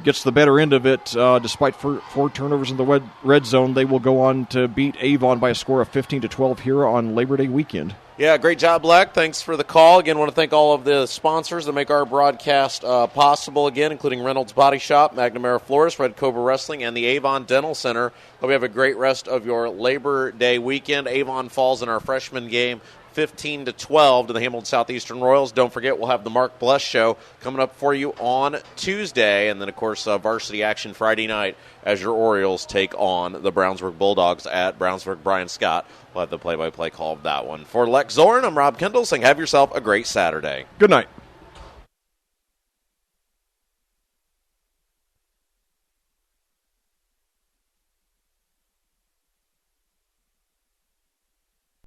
gets the better end of it. Despite four turnovers in the red zone, they will go on to beat Avon by a score of 15-12 here on Labor Day weekend. Yeah, great job, Black. Thanks for the call. Again, want to thank all of the sponsors that make our broadcast possible, again, including Reynolds Body Shop, McNamara Florist, Red Cobra Wrestling, and the Avon Dental Center. Hope you have a great rest of your Labor Day weekend. Avon falls in our freshman game 15-12 to the Hamilton Southeastern Royals. Don't forget, we'll have the Mark Bless Show coming up for you on Tuesday. And then, of course, varsity action Friday night as your Orioles take on the Brownsburg Bulldogs at Brownsburg. Brian Scott will have the play-by-play call of that one. For Lex Zorn, I'm Rob Kendall saying have yourself a great Saturday. Good night.